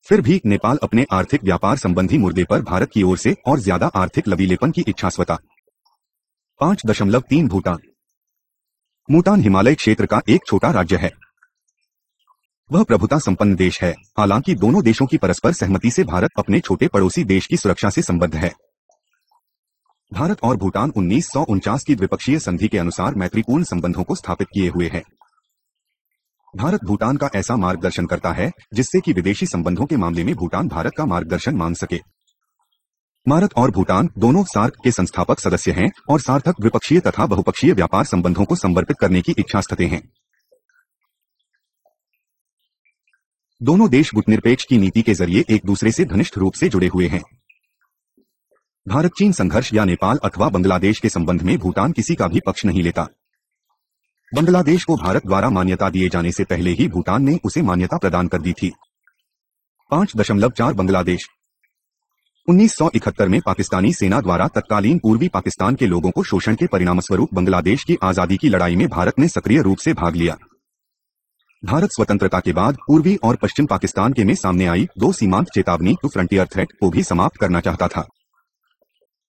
फिर भी नेपाल अपने आर्थिक व्यापार संबंधी मुद्दे पर भारत की ओर से और ज्यादा आर्थिक लचीलेपन की इच्छास्वता। 5.3 भूटान हिमालय क्षेत्र का एक छोटा राज्य है। वह प्रभुता संपन्न देश है, हालांकि दोनों देशों की परस्पर सहमति से भारत अपने छोटे पड़ोसी देश की सुरक्षा से संबद्ध है। भारत और भूटान 1949 की द्विपक्षीय संधि के अनुसार मैत्रीपूर्ण संबंधों को स्थापित किए हुए है। भारत भूटान का ऐसा मार्गदर्शन करता है जिससे कि विदेशी संबंधों के मामले में भूटान भारत का मार्गदर्शन मांग सके। भारत और भूटान दोनों सार्क के संस्थापक सदस्य हैं और सार्थक द्विपक्षीय तथा बहुपक्षीय व्यापार संबंधों को संवर्धित करने की इच्छा रखते हैं। दोनों देश गुटनिरपेक्ष की नीति के जरिए एक दूसरे से घनिष्ठ रूप से जुड़े हुए हैं। भारत चीन संघर्ष या नेपाल अथवा बांग्लादेश के संबंध में भूटान किसी का भी पक्ष नहीं लेता। बांग्लादेश को भारत द्वारा मान्यता दिए जाने से पहले ही भूटान ने उसे मान्यता प्रदान कर दी थी। 5.4 बांग्लादेश 1971 में पाकिस्तानी सेना द्वारा तत्कालीन पूर्वी पाकिस्तान के लोगों को शोषण के परिणामस्वरूप बांग्लादेश की आजादी की लड़ाई में भारत ने सक्रिय रूप से भाग लिया। भारत स्वतंत्रता के बाद पूर्वी और पश्चिम पाकिस्तान के में सामने आई दो सीमांत चेतावनी टू फ्रंटियर थ्रेट को भी समाप्त करना चाहता था।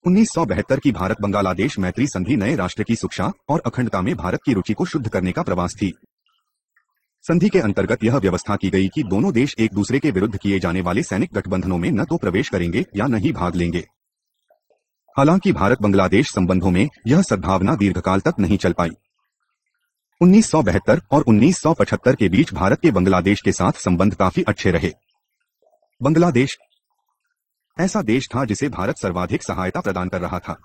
1972 की भारत बांग्लादेश मैत्री संधि नए राष्ट्र की सुरक्षा और अखंडता में भारत की रुचि को शुद्ध करने का प्रवास थी। संधि के अंतर्गत यह व्यवस्था की गई कि दोनों देश एक दूसरे के विरुद्ध किए जाने वाले सैनिक गठबंधनों में न तो प्रवेश करेंगे या न ही भाग लेंगे। हालांकि भारत बांग्लादेश संबंधों में यह सद्भावना दीर्घकाल तक नहीं चल पाई। 1972 और 1975 के बीच भारत के बांग्लादेश के साथ संबंध काफी अच्छे रहे। बांग्लादेश ऐसा देश था जिसे भारत सर्वाधिक सहायता प्रदान कर रहा था।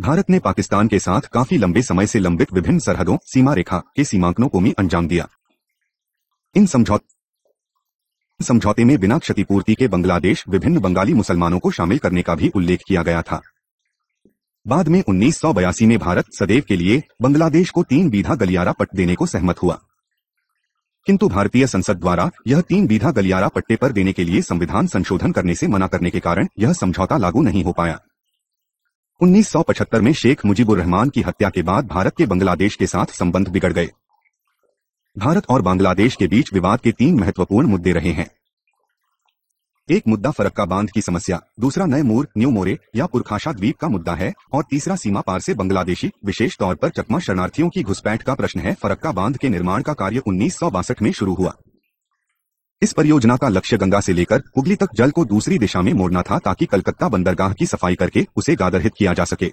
भारत ने पाकिस्तान के साथ काफी लंबे समय से लंबित विभिन्न सरहदों सीमा रेखा के सीमांकनों को भी अंजाम दिया। इन समझौतों समझौते में बिना क्षतिपूर्ति के बांग्लादेश विभिन्न बंगाली मुसलमानों को शामिल करने का भी उल्लेख किया गया था। बाद में 1982 में भारत सदैव के लिए बांग्लादेश को 3 बीघा गलियारा पट्ट देने को सहमत हुआ, किंतु भारतीय संसद द्वारा यह 3 बीघा गलियारा पट्टे पर देने के लिए संविधान संशोधन करने से मना करने के कारण यह समझौता लागू नहीं हो पाया। 1975 में शेख मुजीबुर रहमान की हत्या के बाद भारत के बांग्लादेश के साथ संबंध बिगड़ गए। भारत और बांग्लादेश के बीच विवाद के 3 महत्वपूर्ण मुद्दे रहे हैं। एक मुद्दा फरक्का बांध की समस्या, दूसरा नए न्यू मोरे या पुरखाशा द्वीप का मुद्दा है और तीसरा सीमा पार से बांग्लादेशी विशेष तौर पर चकमा शरणार्थियों की घुसपैठ का प्रश्न है। फरक्का बांध के निर्माण का कार्य 1962 में शुरू हुआ। इस परियोजना का लक्ष्य गंगा से लेकर हुगली तक जल को दूसरी दिशा में मोड़ना था ताकि कलकत्ता बंदरगाह की सफाई करके उसे गादरहित किया जा सके।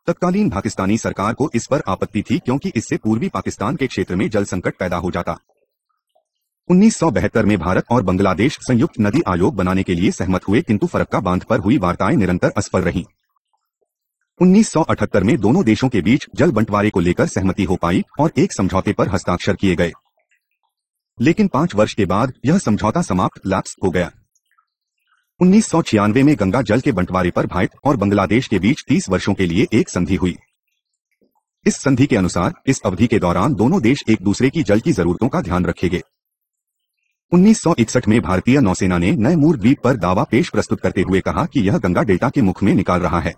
तत्कालीन पाकिस्तानी सरकार को इस पर आपत्ति थी क्योंकि इससे पूर्वी पाकिस्तान के क्षेत्र में जल संकट पैदा हो जाता। 1972 में भारत और बांग्लादेश संयुक्त नदी आयोग बनाने के लिए सहमत हुए, किंतु फरक्का बांध पर हुई वार्ताएं निरंतर असफल रहीं। 1978 में दोनों देशों के बीच जल बंटवारे को लेकर सहमति हो पाई और एक समझौते पर हस्ताक्षर किए गए, लेकिन 5 वर्ष के बाद यह समझौता समाप्त लैप्स हो गया। 1996 में गंगा जल के बंटवारे पर भारत और बांग्लादेश के बीच 30 वर्षों के लिए एक संधि हुई। इस संधि के अनुसार इस अवधि के दौरान दोनों देश एक दूसरे की जल की जरूरतों का ध्यान रखेंगे। 1961 में भारतीय नौसेना ने नए द्वीप पर दावा पेश प्रस्तुत करते हुए कहा कि यह गंगा डेल्टा के मुख में निकाल रहा है।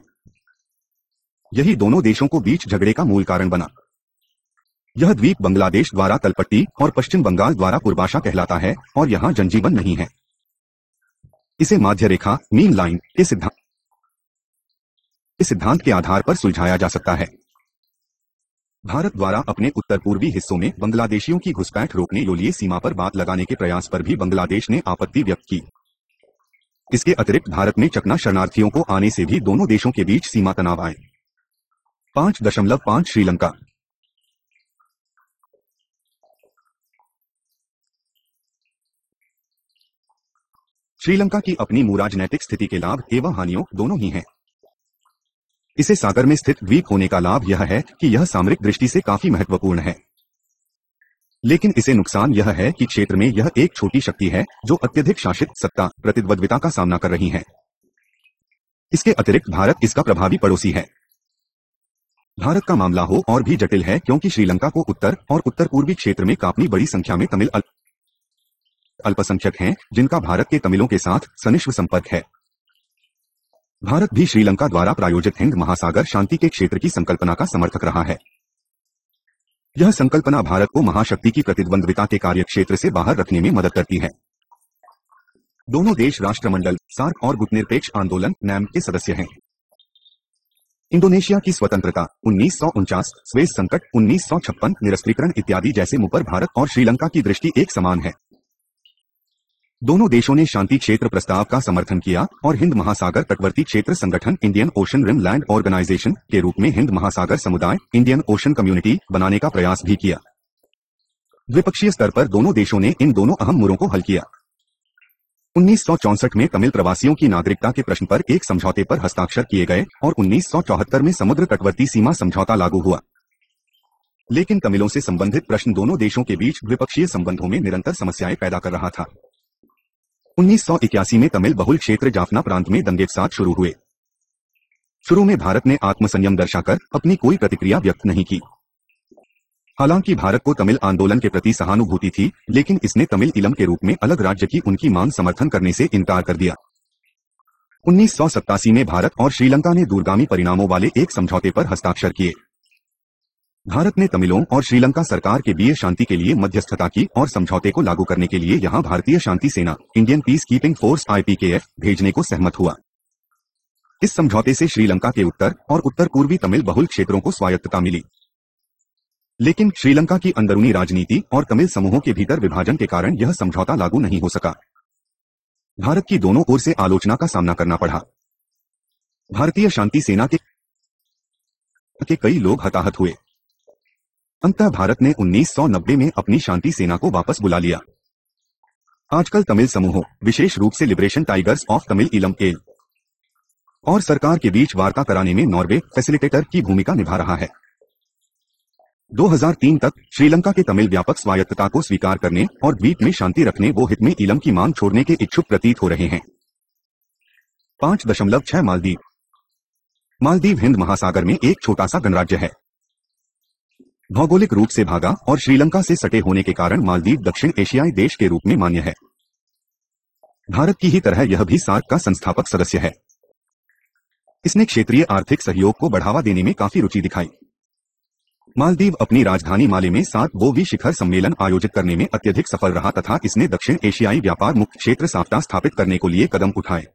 यही दोनों देशों को बीच झगड़े का मूल कारण बना। यह द्वीप बांग्लादेश द्वारा तलपट्टी और पश्चिम बंगाल द्वारा पूर्वाशा कहलाता है और यहाँ जनजीवन नहीं है। इसे माध्य रेखा मीन लाइन के सिद्धांत के आधार पर सुलझाया जा सकता है। भारत द्वारा अपने उत्तर पूर्वी हिस्सों में बांग्लादेशियों की घुसपैठ रोकने के लिए सीमा पर बात लगाने के प्रयास पर भी बांग्लादेश ने आपत्ति व्यक्त की। इसके अतिरिक्त भारत में चकना शरणार्थियों को आने से भी दोनों देशों के बीच सीमा तनाव आए। 5.5 श्रीलंका। श्रीलंका की अपनी राजनैतिक स्थिति के लाभ एवं हानियों दोनों ही हैं। इसे सागर में स्थित द्वीप होने का लाभ यह है कि यह सामरिक दृष्टि से काफी महत्वपूर्ण है, लेकिन इसे नुकसान यह है कि क्षेत्र में यह एक छोटी शक्ति है जो अत्यधिक शासित सत्ता प्रतिद्वंद्विता का सामना कर रही है। इसके अतिरिक्त भारत इसका प्रभावी पड़ोसी है। भारत का मामला हो और भी जटिल है क्योंकि श्रीलंका को उत्तर और उत्तर पूर्वी क्षेत्र में काफी बड़ी संख्या में तमिल अल्पसंख्यक हैं जिनका भारत के तमिलों के साथ सनिष्ठ संपर्क है। भारत भी श्रीलंका द्वारा प्रायोजित हिंद महासागर शांति के क्षेत्र की संकल्पना का समर्थक रहा है। यह संकल्पना भारत को महाशक्ति की प्रतिद्वंद्विता के कार्यक्षेत्र से बाहर रखने में मदद करती है। दोनों देश राष्ट्रमंडल, सार्क और गुटनिरपेक्ष आंदोलन नैम के सदस्य हैं। इंडोनेशिया की स्वतंत्रता 1949, स्वेज संकट 1956, निरस्त्रीकरण इत्यादि जैसे मुद्दों पर भारत और श्रीलंका की दृष्टि एक समान है। दोनों देशों ने शांति क्षेत्र प्रस्ताव का समर्थन किया और हिंद महासागर तटवर्ती क्षेत्र संगठन Indian Ocean Rim land organisation के रूप में हिंद महासागर समुदाय इंडियन ओशन कम्युनिटी बनाने का प्रयास भी किया। द्विपक्षीय स्तर पर दोनों देशों ने इन दोनों अहम मुद्दों को हल किया। 1964 में तमिल प्रवासियों की नागरिकता के प्रश्न पर एक समझौते पर हस्ताक्षर किए गए और 1974 में समुद्र तटवर्ती सीमा समझौता लागू हुआ, लेकिन तमिलों से संबंधित प्रश्न दोनों देशों के बीच द्विपक्षीय संबंधों में निरंतर समस्याएं पैदा कर रहा था। 1981 में तमिल बहुल क्षेत्र जाफना प्रांत में दंगे साथ शुरू हुए। शुरू में भारत ने आत्मसंयम दर्शाकर अपनी कोई प्रतिक्रिया व्यक्त नहीं की। हालांकि भारत को तमिल आंदोलन के प्रति सहानुभूति थी, लेकिन इसने तमिल ईलम के रूप में अलग राज्य की उनकी मांग समर्थन करने से इनकार कर दिया। 1987 में भारत और श्रीलंका ने दूरगामी परिणामों वाले एक समझौते पर हस्ताक्षर किए। भारत ने तमिलों और श्रीलंका सरकार के बीच शांति के लिए मध्यस्थता की और समझौते को लागू करने के लिए यहां भारतीय शांति सेना Indian peace keeping force IPKF भेजने को सहमत हुआ। इस समझौते से श्रीलंका के उत्तर और उत्तर पूर्वी तमिल बहुल क्षेत्रों को स्वायत्तता मिली, लेकिन श्रीलंका की अंदरूनी राजनीति और तमिल समूहों के भीतर विभाजन के कारण यह समझौता लागू नहीं हो सका। भारत की दोनों ओर से आलोचना का सामना करना पड़ा। भारतीय शांति सेना के कई लोग हताहत हुए। अंततः भारत ने 1990 में अपनी शांति सेना को वापस बुला लिया। आजकल तमिल समूहों, विशेष रूप से liberation tigers of Tamil Eelam L और सरकार के बीच वार्ता कराने में नॉर्वे फैसिलिटेटर की भूमिका निभा रहा है। 2003 तक श्रीलंका के तमिल व्यापक स्वायत्तता को स्वीकार करने और द्वीप में शांति रखने वो हित में ईलम की मांग छोड़ने के इच्छुक प्रतीत हो रहे हैं। 5.6 मालदीव। मालदीव हिंद महासागर में एक छोटा सा गणराज्य है। भौगोलिक रूप से भागा और श्रीलंका से सटे होने के कारण मालदीव दक्षिण एशियाई देश के रूप में मान्य है। भारत की ही तरह यह भी सार्क का संस्थापक सदस्य है। इसने क्षेत्रीय आर्थिक सहयोग को बढ़ावा देने में काफी रुचि दिखाई। मालदीव अपनी राजधानी माले में 7 शिखर सम्मेलन आयोजित करने में अत्यधिक सफल रहा तथा इसने दक्षिण एशियाई व्यापार मुक्त क्षेत्र साफ्टा स्थापित करने को लिए कदम उठाए।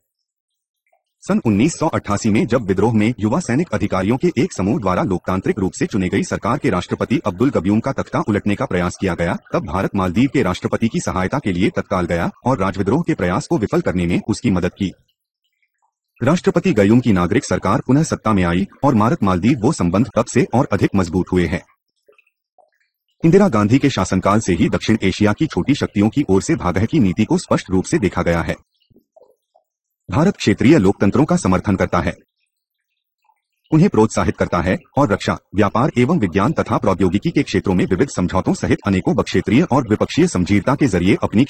सन 1988 में जब विद्रोह में युवा सैनिक अधिकारियों के एक समूह द्वारा लोकतांत्रिक रूप से चुने गई सरकार के राष्ट्रपति अब्दुल गयूम का तख्ता उलटने का प्रयास किया गया, तब भारत मालदीव के राष्ट्रपति की सहायता के लिए तत्काल गया और राजविद्रोह के प्रयास को विफल करने में उसकी मदद की। राष्ट्रपति गयूम की नागरिक सरकार पुनः सत्ता में आई और भारत मालदीव वो संबंध तब से और अधिक मजबूत हुए हैं। इंदिरा गांधी के शासनकाल से ही दक्षिण एशिया की छोटी शक्तियों की ओर से भागह की नीति को स्पष्ट रूप से देखा गया है। भारत क्षेत्रीय लोकतंत्रों का समर्थन करता है, उन्हें प्रोत्साहित करता है और रक्षा, व्यापार एवं विज्ञान तथा प्रौद्योगिकी के क्षेत्रों में विविध समझौतों सहित अनेकों बहुक्षेत्रीय और द्विपक्षीय समझौता के जरिए अपनी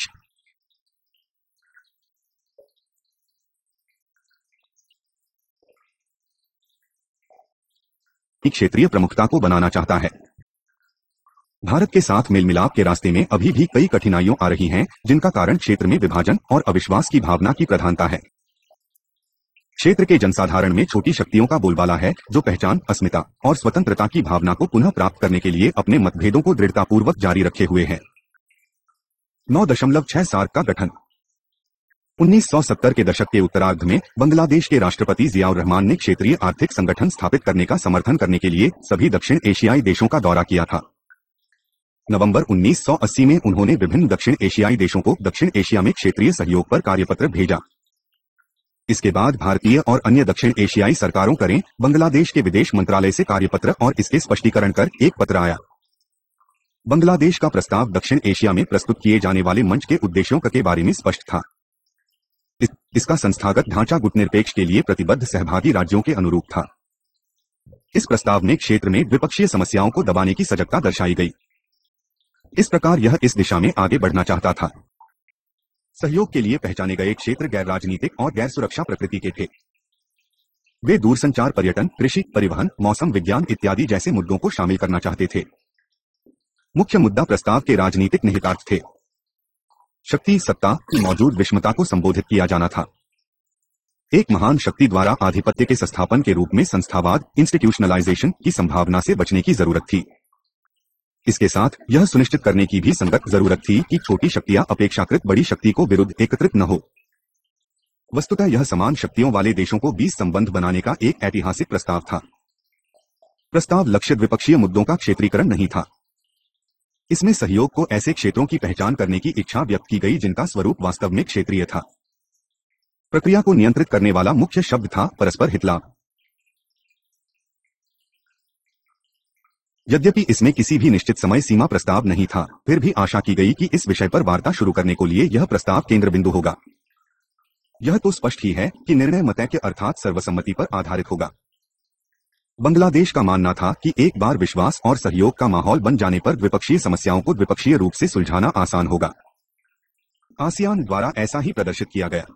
क्षेत्रीय प्रमुखता को बनाना चाहता है। भारत के साथ मेल मिलाप के रास्ते में अभी भी कई कठिनाइयां आ रही हैं, जिनका कारण क्षेत्र में विभाजन और अविश्वास की भावना की प्रधानता है। क्षेत्र के जनसाधारण में छोटी शक्तियों का बोलबाला है, जो पहचान, अस्मिता और स्वतंत्रता की भावना को पुनः प्राप्त करने के लिए अपने मतभेदों को दृढ़तापूर्वक जारी रखे हुए हैं। 9.6 सार्क का गठन। 1970 के दशक के उत्तरार्ध में बांग्लादेश के राष्ट्रपति जियाउर रहमान ने क्षेत्रीय आर्थिक संगठन स्थापित करने का समर्थन करने के लिए सभी दक्षिण एशियाई देशों का दौरा किया था। नवंबर 1980 में उन्होंने विभिन्न दक्षिण एशियाई देशों को दक्षिण एशिया में क्षेत्रीय सहयोग पर कार्यपत्र भेजा। इसके बाद भारतीय और अन्य दक्षिण एशियाई सरकारों करें बांग्लादेश के विदेश मंत्रालय से कार्यपत्र और इसके स्पष्टीकरण कर एक पत्र आया। बांग्लादेश का प्रस्ताव दक्षिण एशिया में प्रस्तुत किए जाने वाले मंच के उद्देश्यों के बारे में स्पष्ट था। इसका संस्थागत ढांचा गुटनिरपेक्ष के लिए प्रतिबद्ध सहभागी राज्यों के अनुरूप था। इस प्रस्ताव में क्षेत्र में द्विपक्षीय समस्याओं को दबाने की सजगता दर्शाई गई। इस प्रकार यह इस दिशा में आगे बढ़ना चाहता था। सहयोग के लिए पहचाने गए क्षेत्र गैर राजनीतिक और गैर सुरक्षा प्रकृति के थे। वे दूरसंचार, पर्यटन, कृषि, परिवहन, मौसम विज्ञान इत्यादि जैसे मुद्दों को शामिल करना चाहते थे। मुख्य मुद्दा प्रस्ताव के राजनीतिक निहितार्थ थे। शक्ति, सत्ता की मौजूद विषमता को संबोधित किया जाना था। एक महान शक्ति द्वारा आधिपत्य के संस्थापन के रूप में संस्थावाद, इंस्टीट्यूशनलाइजेशन की संभावना से बचने की जरूरत थी। इसके साथ यह सुनिश्चित करने की भी संगत जरूरत थी कि छोटी शक्तियां अपेक्षाकृत बड़ी शक्ति को विरुद्ध एकत्रित न हो। वस्तुतः यह समान शक्तियों वाले देशों को बीच संबंध बनाने का एक ऐतिहासिक प्रस्ताव था। प्रस्ताव लक्ष्य द्विपक्षीय मुद्दों का क्षेत्रीकरण नहीं था। इसमें सहयोग को ऐसे क्षेत्रों की पहचान करने की इच्छा व्यक्त की गई जिनका स्वरूप वास्तव में क्षेत्रीय था। प्रक्रिया को नियंत्रित करने वाला मुख्य शब्द था परस्पर हितलाभ। यद्यपि इसमें किसी भी निश्चित समय सीमा प्रस्ताव नहीं था, फिर भी आशा की गई कि इस विषय पर वार्ता शुरू करने को लिए यह प्रस्ताव केंद्र बिंदु होगा। यह तो स्पष्ट ही है कि निर्णय मतैक्य अर्थात सर्वसम्मति पर आधारित होगा। बांग्लादेश का मानना था कि एक बार विश्वास और सहयोग का माहौल बन जाने पर द्विपक्षीय समस्याओं को द्विपक्षीय रूप से सुलझाना आसान होगा। आसियान द्वारा ऐसा ही प्रदर्शित किया गया।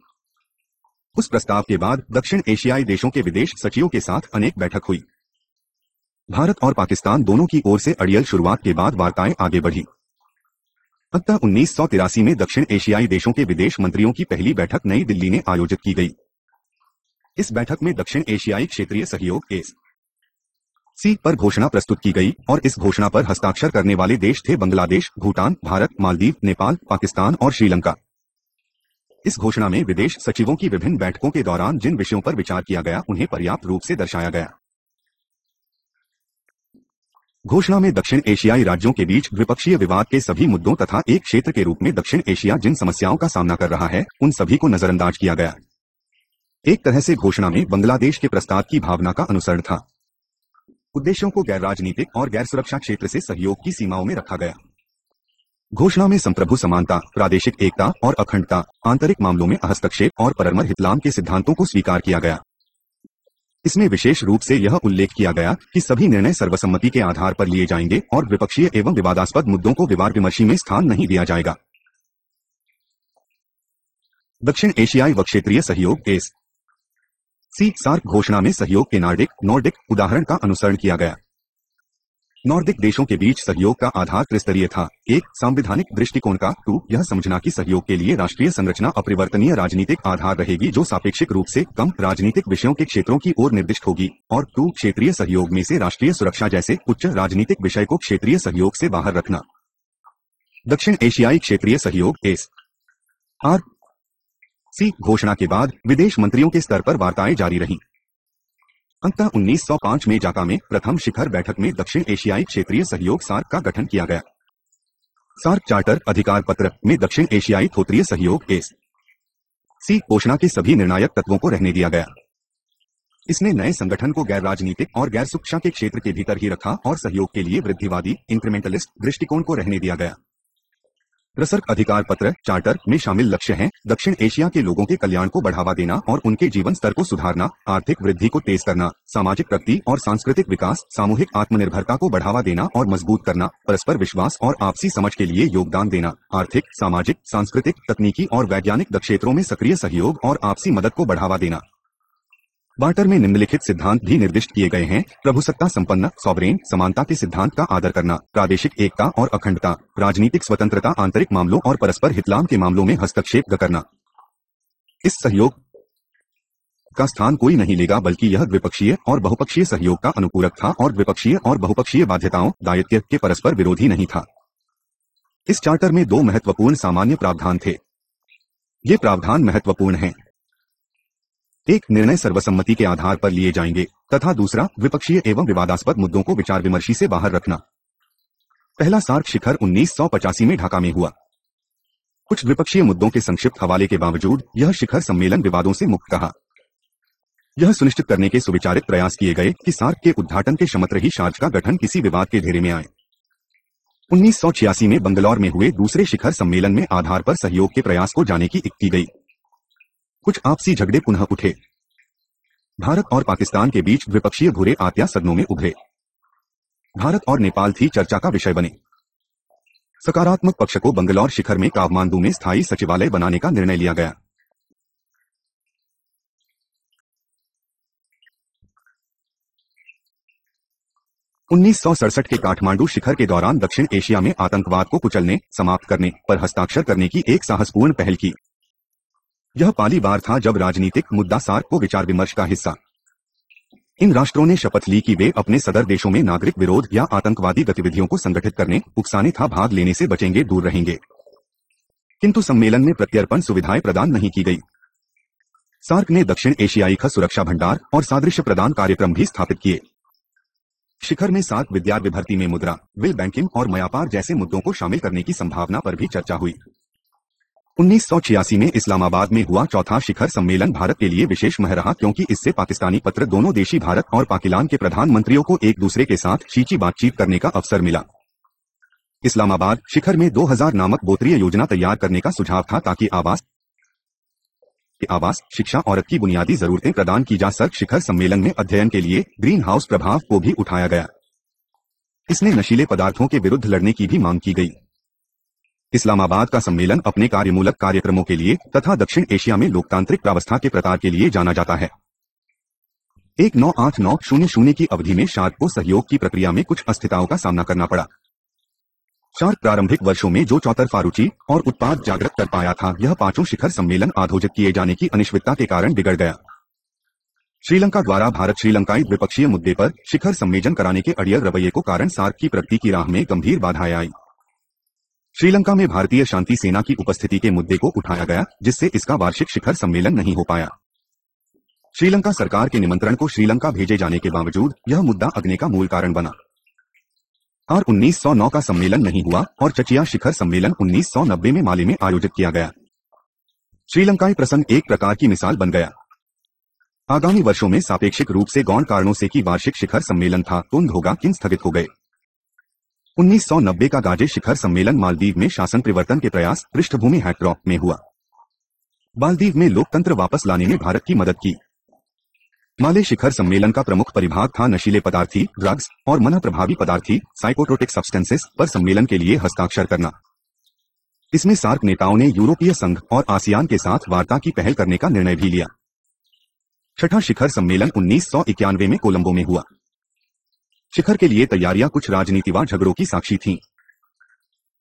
उस प्रस्ताव के बाद दक्षिण एशियाई देशों के विदेश सचिवों के साथ अनेक बैठक हुई। भारत और पाकिस्तान दोनों की ओर से अड़ियल शुरुआत के बाद वार्ताएं आगे बढ़ी। अंततः 1983 में दक्षिण एशियाई देशों के विदेश मंत्रियों की पहली बैठक नई दिल्ली में आयोजित की गई। इस बैठक में दक्षिण एशियाई क्षेत्रीय सहयोग एस.सी. पर घोषणा प्रस्तुत की गई और इस घोषणा पर हस्ताक्षर करने वाले देश थे बांग्लादेश, भूटान, भारत, मालदीव, नेपाल, पाकिस्तान और श्रीलंका। इस घोषणा में विदेश सचिवों की विभिन्न बैठकों के दौरान जिन विषयों पर विचार किया गया उन्हें पर्याप्त रूप से दर्शाया गया। घोषणा में दक्षिण एशियाई राज्यों के बीच द्विपक्षीय विवाद के सभी मुद्दों तथा एक क्षेत्र के रूप में दक्षिण एशिया जिन समस्याओं का सामना कर रहा है उन सभी को नजरअंदाज किया गया। एक तरह से घोषणा में बांग्लादेश के प्रस्ताव की भावना का अनुसरण था। उद्देश्यों को गैर राजनीतिक और गैर सुरक्षा क्षेत्र से सहयोग की सीमाओं में रखा गया। घोषणा में संप्रभु समानता, प्रादेशिक एकता और अखंडता, आंतरिक मामलों में हस्तक्षेप और परस्पर हितलाभ के सिद्धांतों को स्वीकार किया गया। इसमें विशेष रूप से यह उल्लेख किया गया कि सभी निर्णय सर्वसम्मति के आधार पर लिए जाएंगे और द्विपक्षीय एवं विवादास्पद मुद्दों को विवाद विमर्शी में स्थान नहीं दिया जाएगा। दक्षिण एशियाई व क्षेत्रीय सहयोग एस सी सार्क घोषणा में सहयोग के नॉर्डिक उदाहरण का अनुसरण किया गया। नॉर्डिक देशों के बीच सहयोग का आधार त्रिस्तरीय था। एक, सांविधानिक दृष्टिकोण का। 2, यह समझना कि सहयोग के लिए राष्ट्रीय संरचना अपरिवर्तनीय राजनीतिक आधार रहेगी जो सापेक्षिक रूप से कम राजनीतिक विषयों के क्षेत्रों की ओर निर्दिष्ट होगी। और 2, क्षेत्रीय सहयोग में से राष्ट्रीय सुरक्षा जैसे उच्च राजनीतिक विषय को क्षेत्रीय सहयोग से बाहर रखना। दक्षिण एशियाई क्षेत्रीय सहयोग एस आर सी घोषणा के बाद विदेश मंत्रियों के स्तर पर वार्ताएं जारी रहीं। अंततः 1905 में जाका में प्रथम शिखर बैठक में दक्षिण एशियाई क्षेत्रीय सहयोग सार्क का गठन किया गया। सार्क चार्टर अधिकार पत्र में दक्षिण एशियाई क्षेत्रीय सहयोग एस सी घोषणा के सभी निर्णायक तत्वों को रहने दिया गया। इसने नए संगठन को गैर राजनीतिक और गैर सुरक्षा के क्षेत्र के भीतर ही रखा और सहयोग के लिए वृद्धिवादी इंक्रीमेंटलिस्ट दृष्टिकोण को रहने दिया गया। रसर्क अधिकार पत्र चार्टर में शामिल लक्ष्य हैं दक्षिण एशिया के लोगों के कल्याण को बढ़ावा देना और उनके जीवन स्तर को सुधारना, आर्थिक वृद्धि को तेज करना, सामाजिक प्रगति और सांस्कृतिक विकास, सामूहिक आत्मनिर्भरता को बढ़ावा देना और मजबूत करना, परस्पर विश्वास और आपसी समझ के लिए योगदान देना, आर्थिक, सामाजिक, सांस्कृतिक, तकनीकी और वैज्ञानिक क्षेत्रों में सक्रिय सहयोग और आपसी मदद को बढ़ावा देना। बार्टर में निम्नलिखित सिद्धांत भी निर्दिष्ट किए गए हैं: प्रभुसत्ता संपन्न सॉवरेन समानता के सिद्धांत का आदर करना, प्रादेशिक एकता और अखंडता, राजनीतिक स्वतंत्रता, आंतरिक मामलों और परस्पर हितलाभ के मामलों में हस्तक्षेप न करना। इस सहयोग का स्थान कोई नहीं लेगा बल्कि यह द्विपक्षीय और बहुपक्षीय सहयोग का अनुपूरक था और द्विपक्षीय और बहुपक्षीय बाध्यताओं दायित्व के परस्पर विरोधी नहीं था। इस चार्टर में 2 महत्वपूर्ण सामान्य प्रावधान थे। ये प्रावधान महत्वपूर्ण हैं। एक, निर्णय सर्वसम्मति के आधार पर लिए जाएंगे तथा दूसरा, द्विपक्षीय एवं विवादास्पद मुद्दों को विचार विमर्शी से बाहर रखना। पहला सार्क शिखर 1985 में ढाका में हुआ। कुछ द्विपक्षीय मुद्दों के संक्षिप्त हवाले के बावजूद यह शिखर सम्मेलन विवादों से मुक्त कहा। यह सुनिश्चित करने के सुविचारित प्रयास किए गए कि सार्क के उद्घाटन के क्षमत्र ही शार्ज का गठन किसी विवाद के घेरे में आए। 1986 में बंगलौर में हुए दूसरे शिखर सम्मेलन में आधार पर सहयोग के प्रयास को जाने की की गई। कुछ आपसी झगड़े पुनः उठे। भारत और पाकिस्तान के बीच द्विपक्षीय घुरे आत्या सदनों में उभरे। भारत और नेपाल थी चर्चा का विषय बने। सकारात्मक पक्ष को बंगलौर शिखर में काठमांडू में स्थायी सचिवालय बनाने का निर्णय लिया गया। उन्नीस के काठमांडू शिखर के दौरान दक्षिण एशिया में आतंकवाद को कुचलने, समाप्त करने पर हस्ताक्षर करने की एक साहसपूर्ण पहल की। यह पहली बार था जब राजनीतिक मुद्दा सार्क को विचार विमर्श का हिस्सा। इन राष्ट्रों ने शपथ ली कि वे अपने सदर देशों में नागरिक विरोध या आतंकवादी गतिविधियों को संगठित करने, उकसाने था भाग लेने से बचेंगे, दूर रहेंगे। किंतु सम्मेलन में प्रत्यर्पण सुविधाएं प्रदान नहीं की गई। सार्क ने दक्षिण एशियाई सुरक्षा भंडार और सादृश्य प्रदान कार्यक्रम भी स्थापित किए। शिखर में सार्क विद्यार्थी भर्ती में मुद्रा, विल बैंकिंग और व्यापार जैसे मुद्दों को शामिल करने की संभावना पर भी चर्चा हुई। 1986 में इस्लामाबाद में हुआ चौथा शिखर सम्मेलन भारत के लिए विशेष मह रहा क्योंकि इससे पाकिस्तानी पत्र दोनों देशी भारत और पाकिस्तान के प्रधानमंत्रियों को एक दूसरे के साथ सीधी बातचीत करने का अवसर मिला। इस्लामाबाद शिखर में 2000 नामक गोत्रीय योजना तैयार करने का सुझाव था ताकि आवास, शिक्षा और की बुनियादी जरूरतें प्रदान की जा सके। शिखर सम्मेलन में अध्ययन के लिए ग्रीन हाउस प्रभाव को भी उठाया गया। इसने नशीले पदार्थों के विरुद्ध लड़ने की भी मांग की गई। इस्लामाबाद का सम्मेलन अपने कार्यमूलक कार्यक्रमों के लिए तथा दक्षिण एशिया में लोकतांत्रिक प्रावस्था के प्रसार के लिए जाना जाता है। 1989-00 की अवधि में सार्क को सहयोग की प्रक्रिया में कुछ अस्थिरताओं का सामना करना पड़ा। सार्क प्रारंभिक वर्षों में जो चौतरफा रुचि और उत्पाद जागृत कर पाया था, यह पांचों शिखर सम्मेलन आयोजित किए जाने की अनिश्चितता के कारण बिगड़ गया। श्रीलंका द्वारा भारत श्रीलंकाई द्विपक्षीय मुद्दे पर शिखर सम्मेलन कराने के अड़ियल रवैये को कारण सार्क की प्रगति की राह में गंभीर बाधाएं आई। श्रीलंका में भारतीय शांति सेना की उपस्थिति के मुद्दे को उठाया गया, जिससे इसका वार्षिक शिखर सम्मेलन नहीं हो पाया। श्रीलंका सरकार के निमंत्रण को श्रीलंका भेजे जाने के बावजूद यह मुद्दा अगने का मूल कारण बना। 1909 का सम्मेलन नहीं हुआ और चचिया शिखर सम्मेलन 1990 में माले में आयोजित किया गया। श्रीलंकाई प्रसंग एक प्रकार की मिसाल बन गया। आगामी वर्षों में सापेक्षिक रूप से गौण कारणों से कि वार्षिक शिखर सम्मेलन था तुंद होगा किन स्थगित हो गए। 1990 का गाजे शिखर सम्मेलन मालदीव में शासन परिवर्तन के प्रयास पृष्ठभूमि हैकड्रॉप में हुआ। मालदीव में लोकतंत्र वापस लाने में भारत की मदद की। माले शिखर सम्मेलन का प्रमुख परिभाग था नशीले पदार्थी, ड्रग्स और मन प्रभावी पदार्थी साइकोट्रोपिक सब्सटेंसेस पर सम्मेलन के लिए हस्ताक्षर करना। इसमें सार्क नेताओं ने यूरोपीय संघ और आसियान के साथ वार्ता की पहल करने का निर्णय भी लिया। छठा शिखर सम्मेलन 1991 में कोलंबो में हुआ। शिखर के लिए तैयारियां कुछ राजनीतिवाद झगड़ों की साक्षी थीं।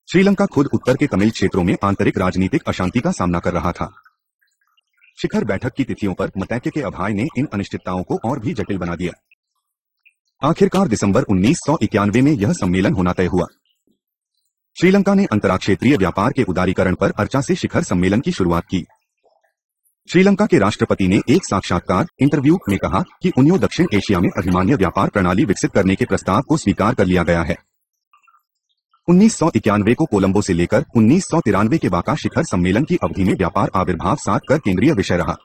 श्रीलंका खुद उत्तर के तमिल क्षेत्रों में आंतरिक राजनीतिक अशांति का सामना कर रहा था। शिखर बैठक की तिथियों पर मतैक्य के अभाव ने इन अनिश्चितताओं को और भी जटिल बना दिया। आखिरकार दिसंबर 1991 में यह सम्मेलन होना तय हुआ। श्रीलंका ने अंतर्राष्ट्रीय व्यापार के उदारीकरण पर अर्चा से शिखर सम्मेलन की शुरुआत की। श्रीलंका के राष्ट्रपति ने एक साक्षात्कार इंटरव्यू में कहा कि उन्हें दक्षिण एशिया में अधिमान्य व्यापार प्रणाली विकसित करने के प्रस्ताव को स्वीकार कर लिया गया है। 1991 को कोलंबो से लेकर 1993 के वाका शिखर सम्मेलन की अवधि में व्यापार आविर्भाव 7 कर केंद्रीय विषय रहा।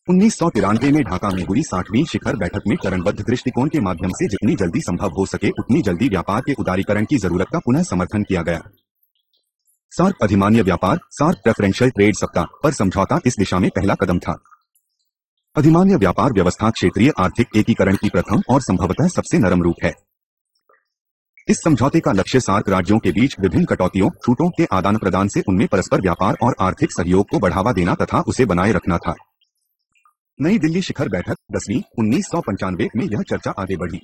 1993 में ढाका में हुई 60वीं शिखर बैठक में चरणबद्ध दृष्टिकोण के माध्यम से जितनी जल्दी संभव हो सके उतनी जल्दी व्यापार के उदारीकरण की जरूरत का पुनः समर्थन किया गया। सार्क अधिमान्य व्यापार सार्क प्रेफरेंशियल ट्रेड सप्ताह पर समझौता इस दिशा में पहला कदम था। अधिमान्य व्यापार व्यवस्था क्षेत्रीय आर्थिक एकीकरण की प्रथम और संभवतः सबसे नरम रूप है। इस समझौते का लक्ष्य सार्क राज्यों के बीच विभिन्न कटौतियों छूटों के आदान प्रदान से उनमें परस्पर व्यापार और आर्थिक सहयोग को बढ़ावा देना तथा उसे बनाए रखना था। नई दिल्ली शिखर बैठक 10वीं 1995 में यह चर्चा आगे बढ़ी।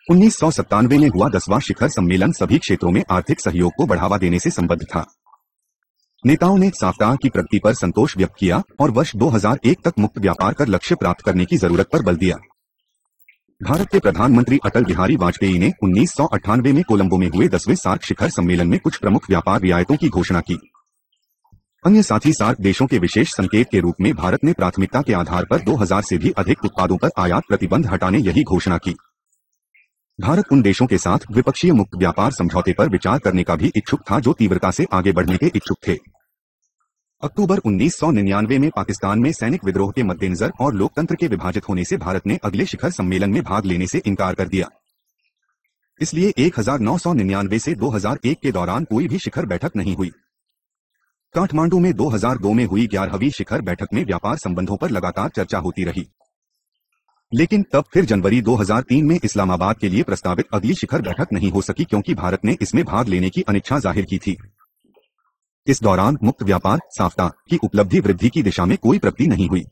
1997 में हुआ 10वां शिखर सम्मेलन सभी क्षेत्रों में आर्थिक सहयोग को बढ़ावा देने से संबद्ध था। नेताओं ने सप्ताह की प्रगति पर संतोष व्यक्त किया और वर्ष 2001 तक मुक्त व्यापार कर लक्ष्य प्राप्त करने की जरूरत पर बल दिया। भारत के प्रधानमंत्री अटल बिहारी वाजपेयी ने 1998 में कोलंबो में हुए 10वें सार्क शिखर सम्मेलन में कुछ प्रमुख व्यापार रियायतों की घोषणा की। अन्य साथी सार्क देशों के विशेष संकेत के रूप में भारत ने प्राथमिकता के आधार पर 2000 से भी अधिक उत्पादों पर आयात प्रतिबंध हटाने यही घोषणा की। भारत उन देशों के साथ द्विपक्षीय मुक्त व्यापार समझौते पर विचार करने का भी इच्छुक था जो तीव्रता से आगे बढ़ने के इच्छुक थे। अक्टूबर 1999 में पाकिस्तान में सैनिक विद्रोह के मद्देनजर और लोकतंत्र के विभाजित होने से भारत ने अगले शिखर सम्मेलन में भाग लेने से इनकार कर दिया। इसलिए 1999 से 2001 के दौरान कोई भी शिखर बैठक नहीं हुई। काठमांडू में 2002 में हुई 11वीं शिखर बैठक में व्यापार संबंधों पर लगातार चर्चा होती रही, लेकिन तब फिर जनवरी 2003 में इस्लामाबाद के लिए प्रस्तावित अगली शिखर बैठक नहीं हो सकी क्योंकि भारत ने इसमें भाग लेने की अनिच्छा जाहिर की थी। इस दौरान मुक्त व्यापार साफ्ता की उपलब्धि वृद्धि की दिशा में कोई प्रगति नहीं हुई।